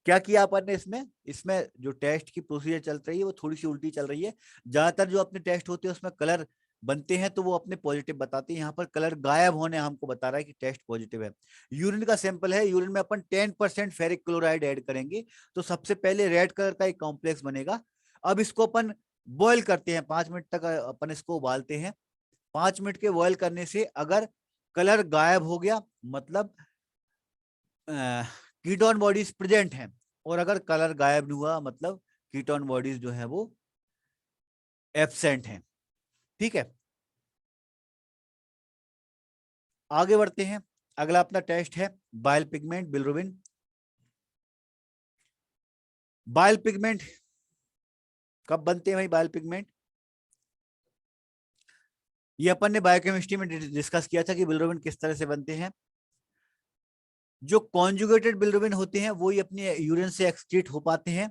क्या किया अपन ने इसमें? इसमें जो टेस्ट की प्रोसीजर चल रही है वो थोड़ी सी उल्टी चल रही है। ज्यादातर जो अपने टेस्ट होते हैं उसमें कलर बनते हैं तो वो अपने पॉजिटिव बताते हैं, यहाँ पर कलर गायब होने हमको बता रहा है कि टेस्ट पॉजिटिव है। यूरिन का सैंपल है, यूरिन में अपन 10% फेरिक क्लोराइड ऐड करेंगे तो सबसे पहले रेड कलर का एक कॉम्प्लेक्स बनेगा। अब इसको अपन बॉईल करते हैं, 5 मिनट तक अपन इसको उबालते हैं। 5 मिनट के बॉईल करने से अगर कलर गायब हो गया मतलब कीटोन बॉडीज प्रेजेंट हैं, और अगर कलर गायब नहीं हुआ मतलब कीटोन बॉडीज जो है वो एब्सेंट हैं। ठीक है, आगे बढ़ते हैं। अगला अपना टेस्ट है bile pigment bilirubin. Bile pigment कब बनते हैं भाई? बाइल पिगमेंट ये अपन ने बायोकेमिस्ट्री में डिस्कस किया था कि बिलिरुबिन किस तरह से बनते हैं। जो कॉन्जुगेटेड बिलिरुबिन होते हैं वो ही अपने यूरिन से एक्सक्रीट हो पाते हैं।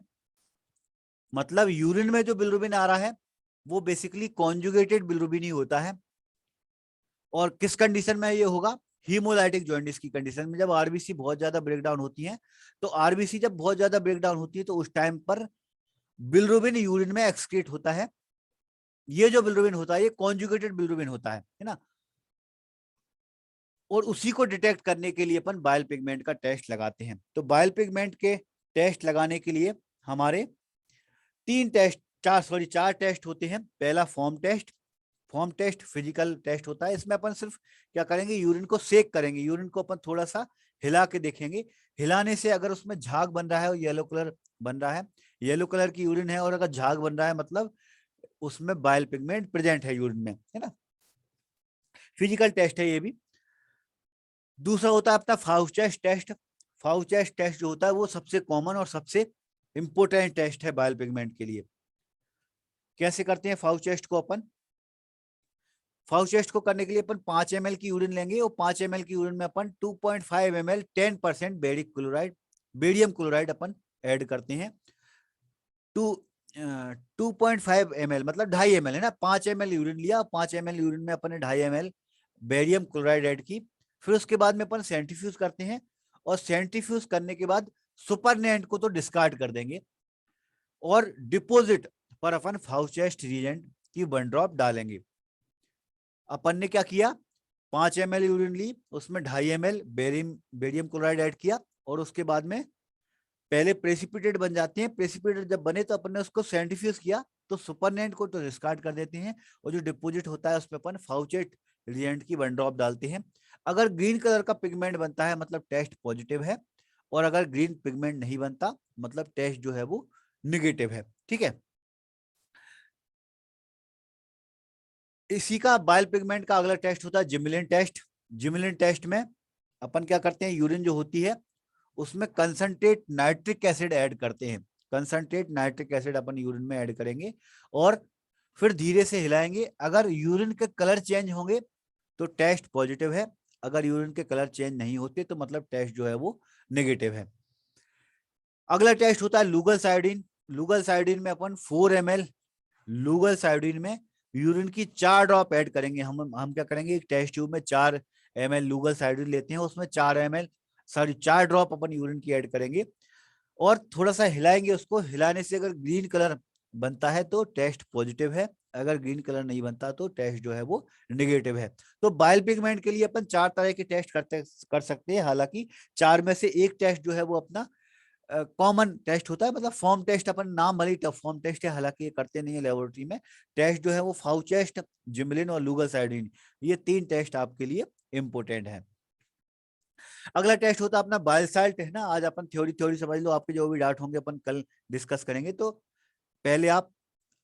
मतलब यूरिन में जो बिलिरुबिन आ रहा है वो बेसिकली कॉन्जुगेटेड बिलिरुबिन ही होता है। और किस कंडीशन में ये होगा? हीमोलाइटिक जॉन्डिस की कंडीशन में, जब आरबीसी बहुत ज्यादा ब्रेकडाउन होती है। तो आरबीसी जब बहुत ज्यादा ब्रेकडाउन होती है तो उस टाइम पर बिलिरुबिन यूरिन में एक्सक्रीट होता है। ये जो बिलिरुबिन होता है ये कॉन्जुगेटेड बिलिरुबिन होता है ना। और उसी को डिटेक्ट करने के लिए अपन बाइल पिगमेंट का टेस्ट लगाते हैं। तो बाइल पिगमेंट के टेस्ट लगाने के लिए हमारे चार टेस्ट होते हैं। पहला form test. Form test physical test होता है। इसमें अपन सिर्फ क्या करेंगे, यूरिन को सेक करेंगे। यूरिन को अपन थोड़ा सा हिला के देखेंगे। हिलाने से अगर उसमें झाग बन रहा है और येलो कलर बन रहा है, येलो कलर की यूरिन है और अगर झाग बन रहा है मतलब उसमें बाइल पिगमेंट प्रेजेंट है यूरिन में, है ना। फिजिकल टेस्ट है ये भी। दूसरा होता है अपना फाउचेस टेस्ट। फाउचेस टेस्ट जो होता है वो सबसे कॉमन और सबसे इंपोर्टेंट टेस्ट है बाइल पिगमेंट के लिए। कैसे करते हैं फाउचेस्ट को अपन? फाउचेस्ट को करने के लिए अपन 5 ml की यूरिन लेंगे और 5 ml की यूरिन में अपन 2.5 ml 10% baric chloride, barium chloride अपन ऐड करते हैं। 2.5 ml मतलब 2.5 ml है ना। 5 ml यूरिन लिया, 5 ml यूरिन में अपन ने 2.5 ml बेरियम क्लोराइड ऐड की। फिर उसके बाद में अपन सेंट्रीफ्यूज करते हैं और सेंट्रीफ्यूज करने के बाद सुपरनेंट को तो डिस्कार्ड कर देंगे और डिपोजिट पर अपन फाउचेस्ट रिएजेंट की 1 ड्रॉप डालेंगे। अपन ने क्या किया, 5 ml यूरिन ली, उसमें 2.5 ml बेरियम क्लोराइड ऐड किया और उसके बाद में पहले प्रेसिपिटेट बन जाते हैं। प्रेसिपिटेट जब बने तो अपन ने उसको सेंट्रीफ्यूज किया तो सुपरनेंट को तो डिस्कार्ड कर देते हैं और जो डिपोजिट होता है उसमें अपन फाउचेट रिएजेंट की 1 ड्रॉप डालते हैं। अगर ग्रीन कलर का पिगमेंट बनता है मतलब टेस्ट पॉजिटिव है, और अगर ग्रीन पिगमेंट नहीं बनता मतलब टेस्ट जो है वो निगेटिव है। ठीक है, इसी का बाइल पिगमेंट का अगला टेस्ट होता है जिमिलिन टेस्ट। जिमिलिन टेस्ट में अपन क्या करते हैं, यूरिन जो होती है उसमें कंसंट्रेट नाइट्रिक एसिड ऐड करते हैं। कंसंट्रेट नाइट्रिक एसिड अपन यूरिन में ऐड करेंगे और फिर धीरे से हिलाएंगे। अगर यूरिन के कलर चेंज होंगे तो टेस्ट पॉजिटिव है, अगर यूरिन के कलर चेंज नहीं होते तो मतलब टेस्ट जो है वो नेगेटिव है। अगला टेस्ट होता है लूगल साइडिन। लूगल साइडिन में अपन 4 ml लूगल साइडिन में यूरिन की 4 ड्रॉप ऐड करेंगे। हम क्या करेंगे, एक टेस्ट ट्यूब में 4 ml लूगल साइडिन लेते हैं, उसमें 4 ड्रॉप अपन यूरिन की ऐड करेंगे और थोड़ा सा हिलाएंगे उसको। हिलाने से अगर ग्रीन कलर बनता है तो टेस्ट पॉजिटिव है, अगर ग्रीन कलर नहीं बनता तो टेस्ट जो है वो नेगेटिव है। तो बाइल पिगमेंट के लिए अपन 4 तरह के टेस्ट कर सकते हैं। हालांकि 4 में से एक टेस्ट जो है वो अपना कॉमन टेस्ट होता है, मतलब फॉर्म टेस्ट अपन नाम भले ही फॉर्म टेस्ट है, हालांकि ये करते नहीं है लेबोरेटरी में। टेस्ट जो है वो फाउचेस्ट, जिमिलिन और लूगल साइडिन, ये 3 टेस्ट आपके लिए इंपोर्टेंट है। अगला टेस्ट होता है अपना बायोसाल्ट, है ना। आज अपन थ्योरी थ्योरी समझ लो, आपके जो भी डाउट होंगे अपन कल डिस्कस करेंगे। तो पहले आप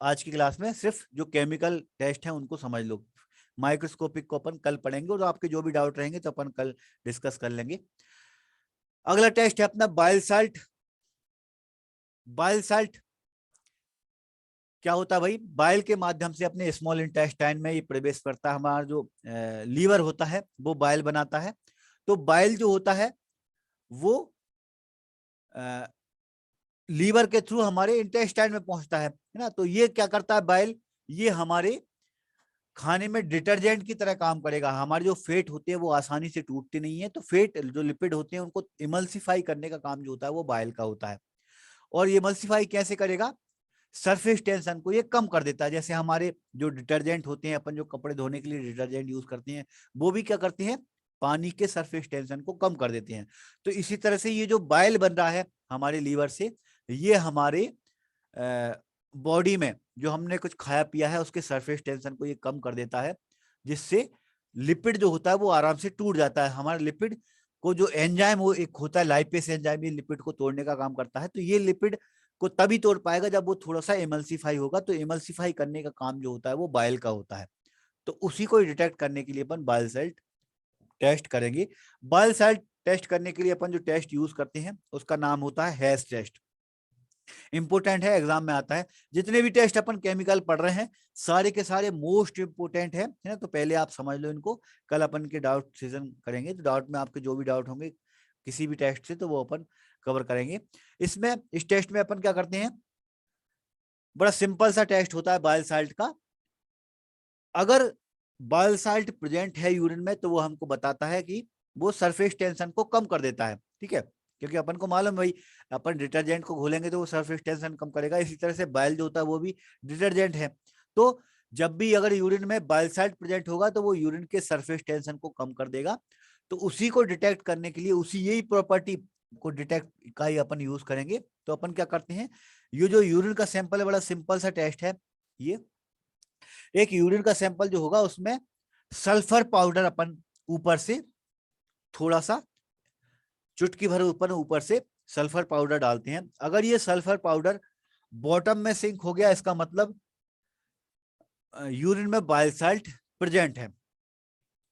आज की क्लास में सिर्फ जो केमिकल टेस्ट है उनको समझ लो, माइक्रोस्कोपिक को अपन कल पढ़ेंगे और आपके जो भी डाउट रहेंगे तो अपन कल डिस्कस कर लेंगे। अगला टेस्ट है अपना बायोसाल्ट। बायोसाल्ट क्या होता है भाई? बाइल के माध्यम से अपने स्मॉल इंटेस्टाइन में ये प्रवेश करता है। हमारा जो लीवर होता है वो बाइल बनाता है। तो बाइल जो होता है वो लीवर के थ्रू हमारे इंटेस्टाइन में पहुंचता है ना। तो ये क्या करता है बाइल, ये हमारे खाने में डिटर्जेंट की तरह काम करेगा। हमारे जो फेट होते हैं वो आसानी से टूटते नहीं है, तो फेट जो लिपिड होते हैं उनको इमल्सिफाई करने का काम जो होता है वो बाइल का होता है। और ये इमल्सिफाई कैसे करेगा? सरफेस टेंशन को ये कम कर देता है। जैसे हमारे जो डिटर्जेंट होते हैं, अपन जो कपड़े धोने के लिए डिटर्जेंट यूज करते हैं, वो भी क्या करते हैं, पानी के सरफेस टेंशन को कम कर देते हैं। तो इसी तरह से ये जो बाइल बन रहा है हमारे लीवर से, ये हमारे बॉडी में जो हमने कुछ खाया पिया है उसके सरफेस टेंशन को ये कम कर देता है, जिससे लिपिड जो होता है वो आराम से टूट जाता है। हमारे लिपिड को जो एंजाइम वो एक होता है लाइपेस एंजाइम, ये लिपिड को तोड़ने का काम करता है। तो ये लिपिड को तभी तोड़ पाएगा जब वो थोड़ा सा इमल्सिफाई होगा। तो इमल्सिफाई करने का काम जो होता है वो बाइल का होता है। तो उसी को डिटेक्ट करने के लिए अपन बाइल साल्ट टेस्ट करेंगे। बाइल साल्ट टेस्ट करने के लिए अपन जो टेस्ट यूज करते हैं उसका नाम होता है हैश टेस्ट। इंपोर्टेंट है, एग्जाम में आता है। जितने भी टेस्ट अपन केमिकल पढ़ रहे हैं सारे के सारे मोस्ट इंपोर्टेंट है ना। तो पहले आप समझ लो इनको, कल अपन के डाउट सेशन करेंगे तो डाउट में आपके जो भी डाउट होंगे किसी भी टेस्ट से तो वो अपन कवर करेंगे। इसमें इस टेस्ट में अपन क्या करते हैं, बड़ा सिंपल सा टेस्ट होता है बाइल साल्ट का। अगर बाइल साल्ट प्रेजेंट है यूरिन में तो वो हमको बताता है कि वो सरफेस टेंशन को कम कर देता है। ठीक है, क्योंकि अपन को मालूम भाई अपन डिटर्जेंट को घोलेंगे तो वो सरफेस टेंशन कम करेगा। इसी तरह से बाइल जो होता है वो भी डिटर्जेंट है। तो जब भी अगर यूरिन में बाइल साल्ट प्रेजेंट होगा तो वो यूरिन के सरफेस टेंशन को कम कर देगा। तो उसी को डिटेक्ट करने के लिए उसी यही प्रॉपर्टी को डिटेक्ट का ही अपन यूज करेंगे। तो अपन क्या करते हैं, ये जो यूरिन का सैंपल है बड़ा सिंपल सा टेस्ट है। ये एक यूरिन का सैंपल जो होगा उसमें सल्फर पाउडर अपन ऊपर से थोड़ा सा चुटकी भर ऊपर से सल्फर पाउडर डालते हैं। अगर ये सल्फर पाउडर बॉटम में सिंक हो गया इसका मतलब यूरिन में बाइल साल्ट प्रेजेंट है,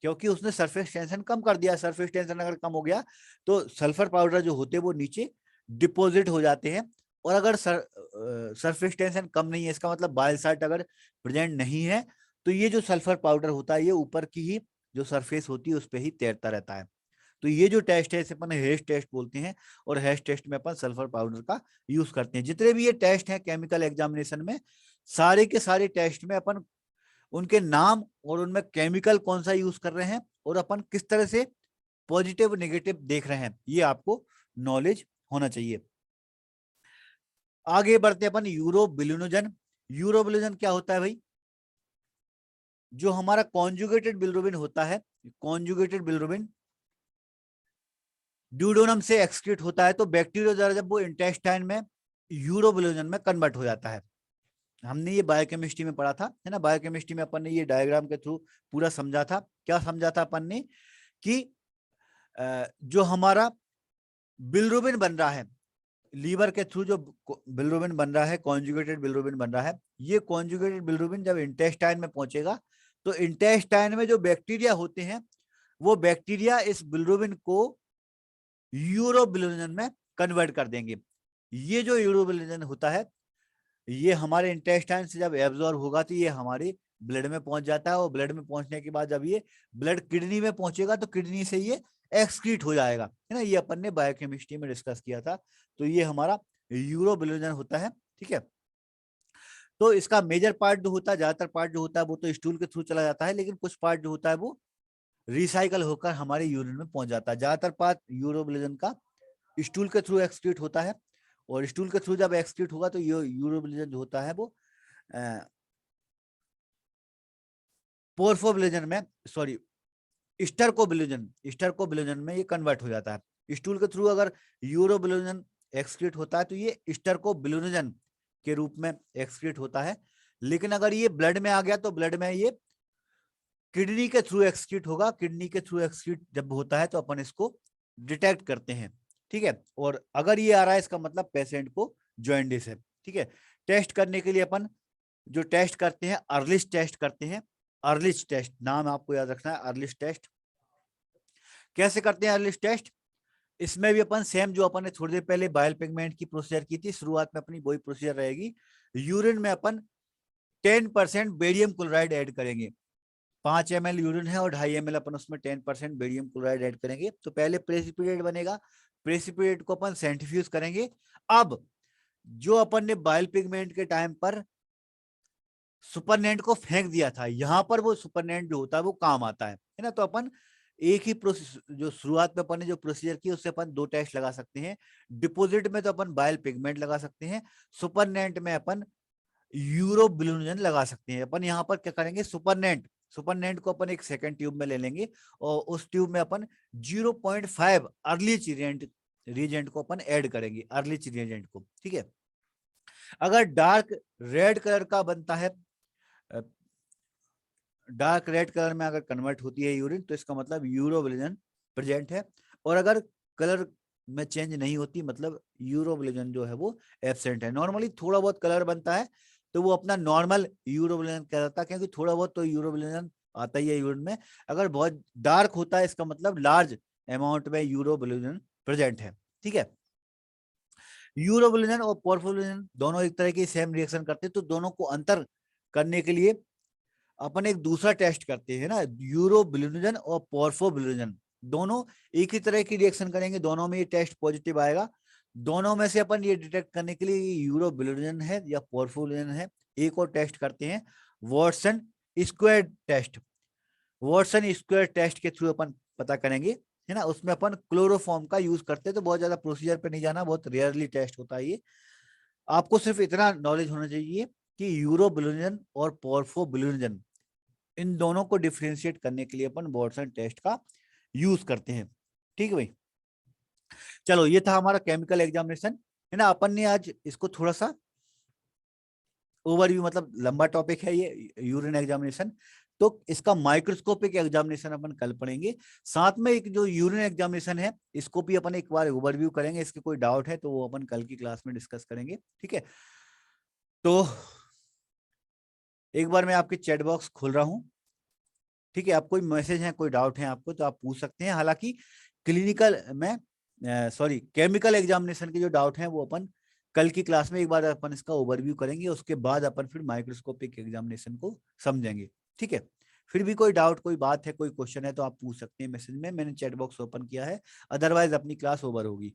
क्योंकि उसने सरफेस टेंशन कम कर दिया। सरफेस टेंशन अगर कम हो गया तो सल्फर पाउडर जो होते हैं वो नीचे डिपॉजिट हो जाते हैं। और अगर सरफेस टेंशन कम नहीं है इसका मतलब बाइल साल्ट अगर प्रेजेंट नहीं है तो ये जो सल्फर पाउडर होता है ये ऊपर की ही जो सरफेस होती है उस पर ही तैरता रहता है। तो ये जो टेस्ट है इसे अपन हैश टेस्ट बोलते हैं। और हैश टेस्ट में अपन सल्फर पाउडर का यूज करते हैं। जितने भी ये टेस्ट हैं केमिकल एग्जामिनेशन में सारे के सारे टेस्ट में अपन उनके नाम और उनमें केमिकल कौन सा यूज कर रहे हैं और अपन किस तरह से पॉजिटिव नेगेटिव देख रहे हैं ये आपको नॉलेज होना चाहिए। आगे बढ़ते हैं अपन यूरोबिलिनोजन। यूरोबिलिनोजन क्या होता है भाई, जो हमारा कॉन्जुगेटेड बिलिरुबिन होता है, कॉन्जुगेटेड बिलिरुबिन ड्यूडोनम से एक्सक्रीट होता है। तो बैक्टीरिया द्वारा जब वो इंटेस्टाइन में यूरोबिलिनोजन में कन्वर्ट हो जाता है। हमने ये बायोकेमिस्ट्री में पढ़ा था है ना। बायोकेमिस्ट्री में अपन ने ये डायग्राम के थ्रू पूरा समझा था। क्या समझा था अपन ने कि जो हमारा बिलिरुबिन बन रहा है लीवर के थ्रू, जो बिलिरुबिन बन रहा है कॉन्जुगेटेड बिलिरुबिन बन रहा है, ये कॉन्जुगेटेड बिलिरुबिन जब इंटेस्टाइन में पहुंचेगा तो इंटेस्टाइन में जो बैक्टीरिया होते हैं वो बैक्टीरिया इस बिलिरुबिन को यूरोबिलिनोजन में कन्वर्ट कर देंगे। ये जो यूरोबिलिनोजन होता है ये हमारे इंटेस्टाइन से जब एब्जॉर्ब होगा तो ये हमारे ब्लड में पहुंच जाता है। और ब्लड में पहुंचने के बाद जब ये ब्लड किडनी में पहुंचेगा तो किडनी से ये एक्सक्रीट हो जाएगा है ना। ये अपन ने बायोकेमिस्ट्री में डिस्कस किया था। तो ये हमारा यूरोबिलिनोजन होता है। ठीक है, तो इसका मेजर पार्ट जो होता है, ज्यादातर पार्ट जो होता है वो तो स्टूल के थ्रू चला जाता है, लेकिन कुछ पार्ट जो होता है वो रिसाइकल होकर हमारे यूरिन में पहुंच जाता है। ज्यादातर पार्ट यूरोबिलिनोजन का स्टूल के थ्रू एक्सक्रीट होता है। और स्टूल के थ्रू जब एक्सक्रीट होगा तो ये यूरोबिलिनोजन जो होता है वो पोर्फोबिलिनोजन में, सॉरी स्टर्कोबिलिनोजन में ये कन्वर्ट हो जाता है। स्टूल के थ्रू अगर यूरोबिलिनोजन एक्सक्रीट होता है तो ये स्टर्कोबिलिनोजन के रूप में एक्सक्रीट होता है। लेकिन अगर ये ब्लड में आ गया तो ब्लड में ये किडनी के थ्रू एक्सक्रीट होगा। किडनी के थ्रू एक्सक्रीट जब होता है तो अपन इसको डिटेक्ट करते हैं। ठीक है, और अगर ये आ रहा है इसका मतलब पेशेंट को जॉइंडिस है। ठीक है, टेस्ट करने के लिए अपन जो टेस्ट करते हैं अर्लिस्ट टेस्ट करते हैं। अर्लिस्ट टेस्ट नाम आपको याद रखना है, अर्लिस्ट टेस्ट। कैसे करते हैं अर्लिस्ट टेस्ट, इसमें भी अपन सेम जो अपन ने थोड़ी देर पहले बाइल पिगमेंट की प्रोसीजर की थी, शुरुआत में अपनी वही प्रोसीजर रहेगी। यूरिन में अपन 10% बेरियम क्लोराइड ऐड करेंगे। 5 ml यूरिन है और 2.5 ml अपन उसमें 10% बेरियम क्लोराइड ऐड करेंगे। तो पहले प्रेसिपिटेट बनेगा, प्रेसिपिटेट को अपन सेंट्रीफ्यूज करेंगे। अब जो अपन ने बाइल पिगमेंट के टाइम पर सुपरनेंट को फेंक दिया था यहां पर वो सुपरनेंट जो होता है वो काम आता है ना। तो अपन एक ही प्रोसेस जो शुरुआत में अपन ने जो प्रोसीजर की उससे अपन 2 टेस्ट लगा सकते हैं। डिपोजिट में तो अपन बाइल पिगमेंट लगा सकते हैं, सुपरनेंट में अपन यूरोबिलिनोजन लगा सकते हैं। अपन यहाँ पर क्या करेंगे, सुपरनेंट को अपन एक सेकंड ट्यूब में ले लेंगे और उस ट्यूब में अपन 0.5 अर्लीच रिएजेंट को अपन ऐड करेंगे, अर्लीच रिएजेंट को। ठीक है, अगर डार्क रेड कलर का बनता है, डार्क रेड कलर में अगर कन्वर्ट होती है यूरिन तो इसका मतलब यूरोबिलिनोजन प्रेजेंट है। और अगर कलर में चेंज नहीं होती, मतलब यूरोबिलिजन जो है वो एब्सेंट है। नॉर्मली थोड़ा बहुत कलर बनता है तो वो अपना नॉर्मल यूरोबिलिजन कहलाता है, क्योंकि थोड़ा बहुत तो यूरोबिलिजन आता ही है यूरिन में। अगर बहुत डार्क होता है इसका मतलब लार्ज अमाउंट में यूरोबिलिजन प्रेजेंट है। ठीक है, यूरोबिलिजन और पोर्फोलिजन दोनों एक तरह की सेम रिएक्शन करते हैं, तो दोनों को अंतर करने के लिए अपन एक दूसरा टेस्ट करते हैं ना, यूरोबिलिजन और पोर्फोबिलिजन दोनों एक ही तरह की रिएक्शन करेंगे, दोनों में ये टेस्ट पॉजिटिव आएगा। दोनों में से अपन ये डिटेक्ट करने के लिए यूरोबिलिजन है या पोर्फोबिलिजन है, एक और टेस्ट करते हैं, Watson square test. Watson square test के थ्रू अपन पता करेंगे, है ना। उसमें अपन क्लोरोफॉर्म का यूज करते हैं, तो बहुत ज्यादा प्रोसीजर पे नहीं जाना, बहुत रेयरली टेस्ट होता है ये। आपको सिर्फ इतना नॉलेज होना चाहिए कि यूरोबिलिजन और पोर्फोबिलिजन इन दोनों को डिफरेंशिएट करने के लिए अपन वॉटसन टेस्ट का यूज करते हैं। ठीक है भाई, चलो ये था हमारा केमिकल एग्जामिनेशन, है ना। अपन ने आज इसको थोड़ा सा ओवरव्यू, मतलब लंबा टॉपिक है ये यूरिन एग्जामिनेशन, तो इसका माइक्रोस्कोपिक एग्जामिनेशन अपन कल पढ़ेंगे। साथ में एक जो यूरिन एग्जामिनेशन है इसको भी अपन एक बार ओवरव्यू करेंगे, इसके कोई डाउट है तो वो अपन कल की क्लास में डिस्कस करेंगे। ठीक है, तो एक बार मैं आपके चैट बॉक्स खोल रहा हूँ। ठीक है, आप कोई मैसेज है, कोई डाउट है आपको तो आप पूछ सकते हैं। हालांकि क्लिनिकल में सॉरी केमिकल एग्जामिनेशन के जो डाउट हैं वो अपन कल की क्लास में एक बार अपन इसका ओवरव्यू करेंगे, उसके बाद अपन फिर माइक्रोस्कोपिक एग्जामिनेशन को समझेंगे। ठीक है, फिर भी कोई डाउट, कोई बात है, कोई क्वेश्चन है तो आप पूछ सकते हैं मैसेज में, मैंने चैट बॉक्स ओपन किया है, अदरवाइज अपनी क्लास ओवर होगी।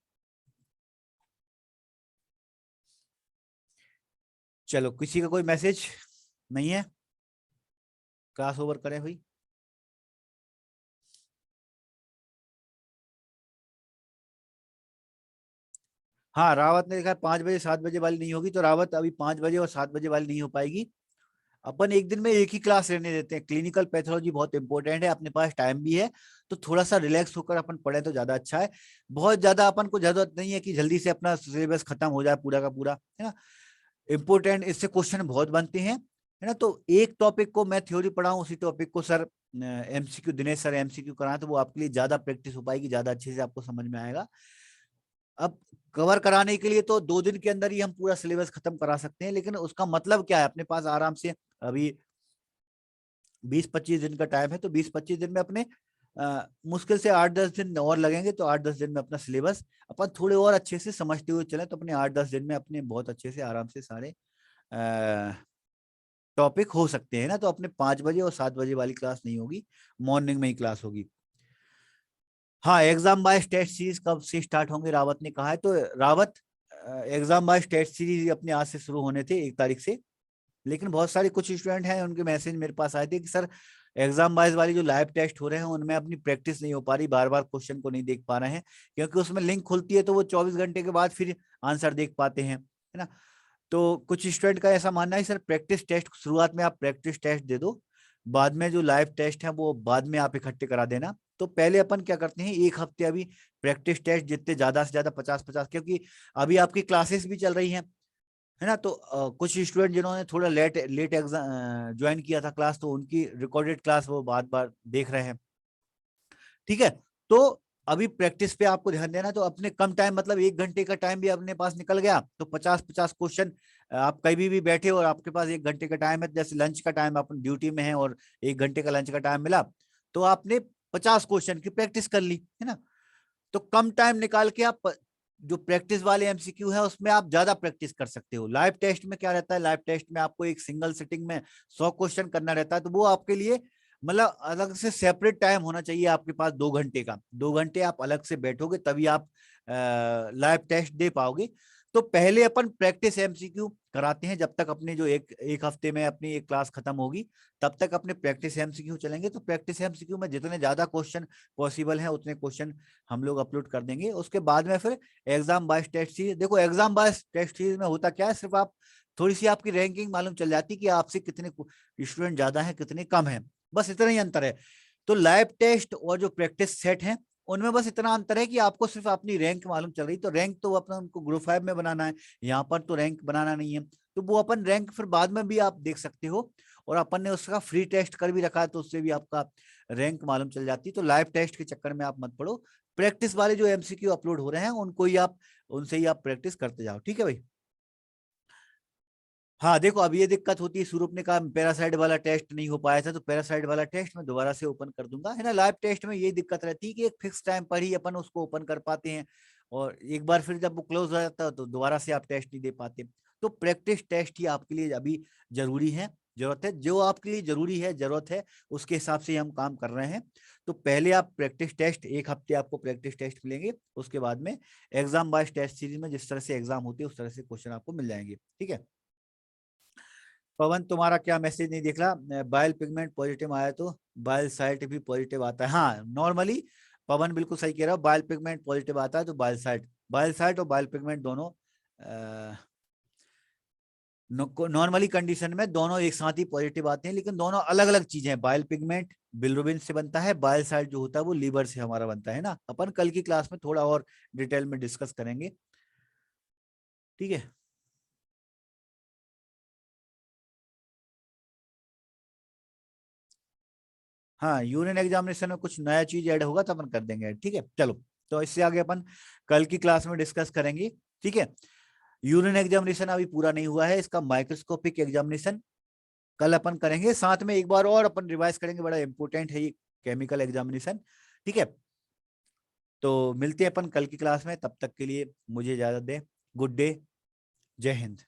चलो, किसी का कोई मैसेज नहीं है, क्लास ओवर करें हुई। हाँ, रावत ने देखा 5 बजे 7 बजे वाली नहीं होगी, तो रावत अभी 5 बजे और 7 बजे वाली नहीं हो पाएगी। अपन एक दिन में एक ही क्लास लेने देते हैं, क्लिनिकल पैथोलॉजी बहुत इंपॉर्टेंट है, अपने पास टाइम भी है, तो थोड़ा सा रिलैक्स होकर अपन पढ़े तो ज्यादा अच्छा है। बहुत ज्यादा अपन को जरूरत नहीं है कि जल्दी से अपना सिलेबस खत्म हो जाए पूरा का पूरा, है ना। इंपॉर्टेंट इससे क्वेश्चन बहुत बनते हैं, है ना। तो एक टॉपिक को मैं थ्योरी पढ़ाऊं, उसी टॉपिक को sir MCQ, Dinesh sir MCQ कराएं, तो वो आपके लिए ज्यादा प्रैक्टिस हो पाएगी, ज्यादा अच्छे से आपको समझ में आएगा। अब कवर कराने के लिए तो 2 दिन के अंदर ही हम पूरा सिलेबस खत्म करा सकते हैं, लेकिन उसका मतलब क्या है, अपने पास आराम से अभी 20-25 दिन का टाइम है, तो 20-25 दिन में अपने मुश्किल से 8-10 दिन और लगेंगे, तो 8-10 दिन में अपना सिलेबस अपन थोड़े और अच्छे से समझते हुए चले, तो अपने 8-10 दिन में अपने बहुत अच्छे से आराम से सारे टॉपिक हो सकते हैं ना। तो अपने 5 बजे और 7 बजे वाली क्लास नहीं होगी, मॉर्निंग में ही क्लास होगी। हाँ, एग्जाम बाय टेस्ट सीरीज कब से स्टार्ट होंगे रावत ने कहा है, तो Rawat exam by test series अपने आज से शुरू होने थे 1 तारीख से, लेकिन बहुत सारे कुछ स्टूडेंट हैं उनके मैसेज मेरे पास आए थे कि सर एग्जाम वाइज वाली जो लाइव टेस्ट हो रहे हैं उनमें अपनी प्रैक्टिस नहीं हो पा रही, बार बार क्वेश्चन को नहीं देख पा रहे हैं, क्योंकि उसमें लिंक खुलती है तो वो 24 घंटे के बाद फिर आंसर देख पाते हैं, है ना। तो कुछ स्टूडेंट का ऐसा मानना है सर प्रैक्टिस टेस्ट शुरुआत में आप प्रैक्टिस टेस्ट दे दो, बाद में जो लाइव टेस्ट है वो बाद में आप इकट्ठे करा देना। तो पहले अपन क्या करते हैं, 1 हफ्ते अभी प्रैक्टिस टेस्ट जितने ज्यादा से ज्यादा 50-50, क्योंकि अभी आपकी क्लासेस भी चल रही हैं, है ना। तो कुछ स्टूडेंट जिन्होंने थोड़ा लेट लेट एग्जाम ज्वाइन किया था क्लास, तो उनकी रिकॉर्डेड क्लास वो बार बार देख रहे हैं। ठीक है, तो अभी प्रैक्टिस पे आपको ध्यान देना, तो अपने कम टाइम, मतलब 1 घंटे का टाइम भी अपने पास निकल गया, तो 50-50 क्वेश्चन आप कहीं भी बैठे और आपके पास 1 घंटे का टाइम है, जैसे लंच का टाइम अपन ड्यूटी में है और 1 घंटे का लंच का टाइम मिला, तो आपने 50 क्वेश्चन की प्रैक्टिस कर ली, है ना। तो कम टाइम निकाल के आप जो प्रैक्टिस वाले एमसीक्यू है उसमें आप ज्यादा प्रैक्टिस कर सकते हो। लाइव टेस्ट में क्या रहता है, लाइव टेस्ट में आपको एक सिंगल सिटिंग में 100 क्वेश्चन करना रहता है, तो वो आपके लिए मतलब अलग से सेपरेट टाइम होना चाहिए आपके पास, 2 घंटे का, 2 घंटे आप अलग से बैठोगे तभी आप लाइव टेस्ट दे पाओगे। तो पहले अपन प्रैक्टिस एमसीक्यू कराते हैं, जब तक अपने जो एक हफ्ते में अपनी एक क्लास खत्म होगी तब तक अपने प्रैक्टिस एमसीक्यू चलेंगे। तो प्रैक्टिस एमसीक्यू में जितने ज्यादा क्वेश्चन पॉसिबल है उतने क्वेश्चन हम लोग अपलोड कर देंगे। उसके बाद में फिर एग्जाम बाय टेस्ट सीरीज, देखो एग्जाम बाय टेस्ट सीरीज में होता क्या है, सिर्फ आप थोड़ी सी आपकी रैंकिंग मालूम चल जाती कि आपसे कितने स्टूडेंट ज्यादा हैं कितने कम हैं, बस इतना ही अंतर है। तो लाइव टेस्ट और जो प्रैक्टिस सेट है उनमें बस इतना अंतर है कि आपको सिर्फ अपनी रैंक मालूम चल रही, तो रैंक तो अपना उनको ग्रुप 5 में बनाना है, यहाँ पर तो रैंक बनाना नहीं है, तो वो अपन रैंक फिर बाद में भी आप देख सकते हो। और अपन ने उसका फ्री टेस्ट कर भी रखा है, तो उससे भी आपका रैंक मालूम चल जाती है। तो लाइव टेस्ट के चक्कर में आप मत पड़ो, प्रैक्टिस वाले जो एमसीक्यू अपलोड हो रहे हैं उनको ही आप, उनसे ही आप प्रैक्टिस करते जाओ, ठीक है भाई। हाँ देखो, अब ये दिक्कत होती है, स्वरूप ने कहा पैरासाइट वाला टेस्ट नहीं हो पाया था, तो पैरासाइट वाला टेस्ट मैं दोबारा से ओपन कर दूंगा, है ना। लाइव टेस्ट में ये दिक्कत रहती है कि एक फिक्स टाइम पर ही अपन उसको ओपन कर पाते हैं, और एक बार फिर जब वो क्लोज हो जाता है तो दोबारा से आप टेस्ट नहीं दे पाते। तो प्रैक्टिस टेस्ट ही आपके लिए अभी जरूरी है, जरूरत है, जो आपके लिए जरूरी है, जरूरत है, उसके हिसाब से हम काम कर रहे हैं। तो पहले आप प्रैक्टिस टेस्ट, 1 हफ्ते आपको प्रैक्टिस टेस्ट मिलेंगे, उसके बाद में एग्जाम बाय टेस्ट सीरीज में जिस तरह से एग्जाम होती है उस तरह से क्वेश्चन आपको मिल जाएंगे, ठीक है। पवन तुम्हारा क्या मैसेज नहीं दिख रहा, बाइल पिगमेंट पॉजिटिव आया तो बाइल साइट भी पॉजिटिव आता है, हाँ नॉर्मली पवन बिल्कुल सही कह रहा हो, बाइल पिगमेंट पॉजिटिव आता है तो बाइल साइट और बाइल पिगमेंट दोनों नॉर्मली कंडीशन में दोनों एक साथ ही पॉजिटिव आते हैं, लेकिन दोनों अलग अलग चीजें हैं। बाइल पिगमेंट बिलिरुबिन से बनता है, बाइल साइट जो होता है वो लीवर से हमारा बनता है ना। अपन कल की क्लास में थोड़ा और डिटेल में डिस्कस करेंगे, ठीक है। हाँ यूरिन एग्जामिनेशन में कुछ नया चीज ऐड होगा तो अपन कर देंगे, ठीक है। चलो, तो इससे आगे अपन कल की क्लास में डिस्कस करेंगे, ठीक है। यूरिन एग्जामिनेशन अभी पूरा नहीं हुआ है, इसका माइक्रोस्कोपिक एग्जामिनेशन कल अपन करेंगे, साथ में एक बार और अपन रिवाइज करेंगे, बड़ा इंपॉर्टेंट है ये केमिकल एग्जामिनेशन, ठीक है। तो मिलते हैं अपन कल की क्लास में, तब तक के लिए मुझे इजाजत दें, गुड डे, जय हिंद।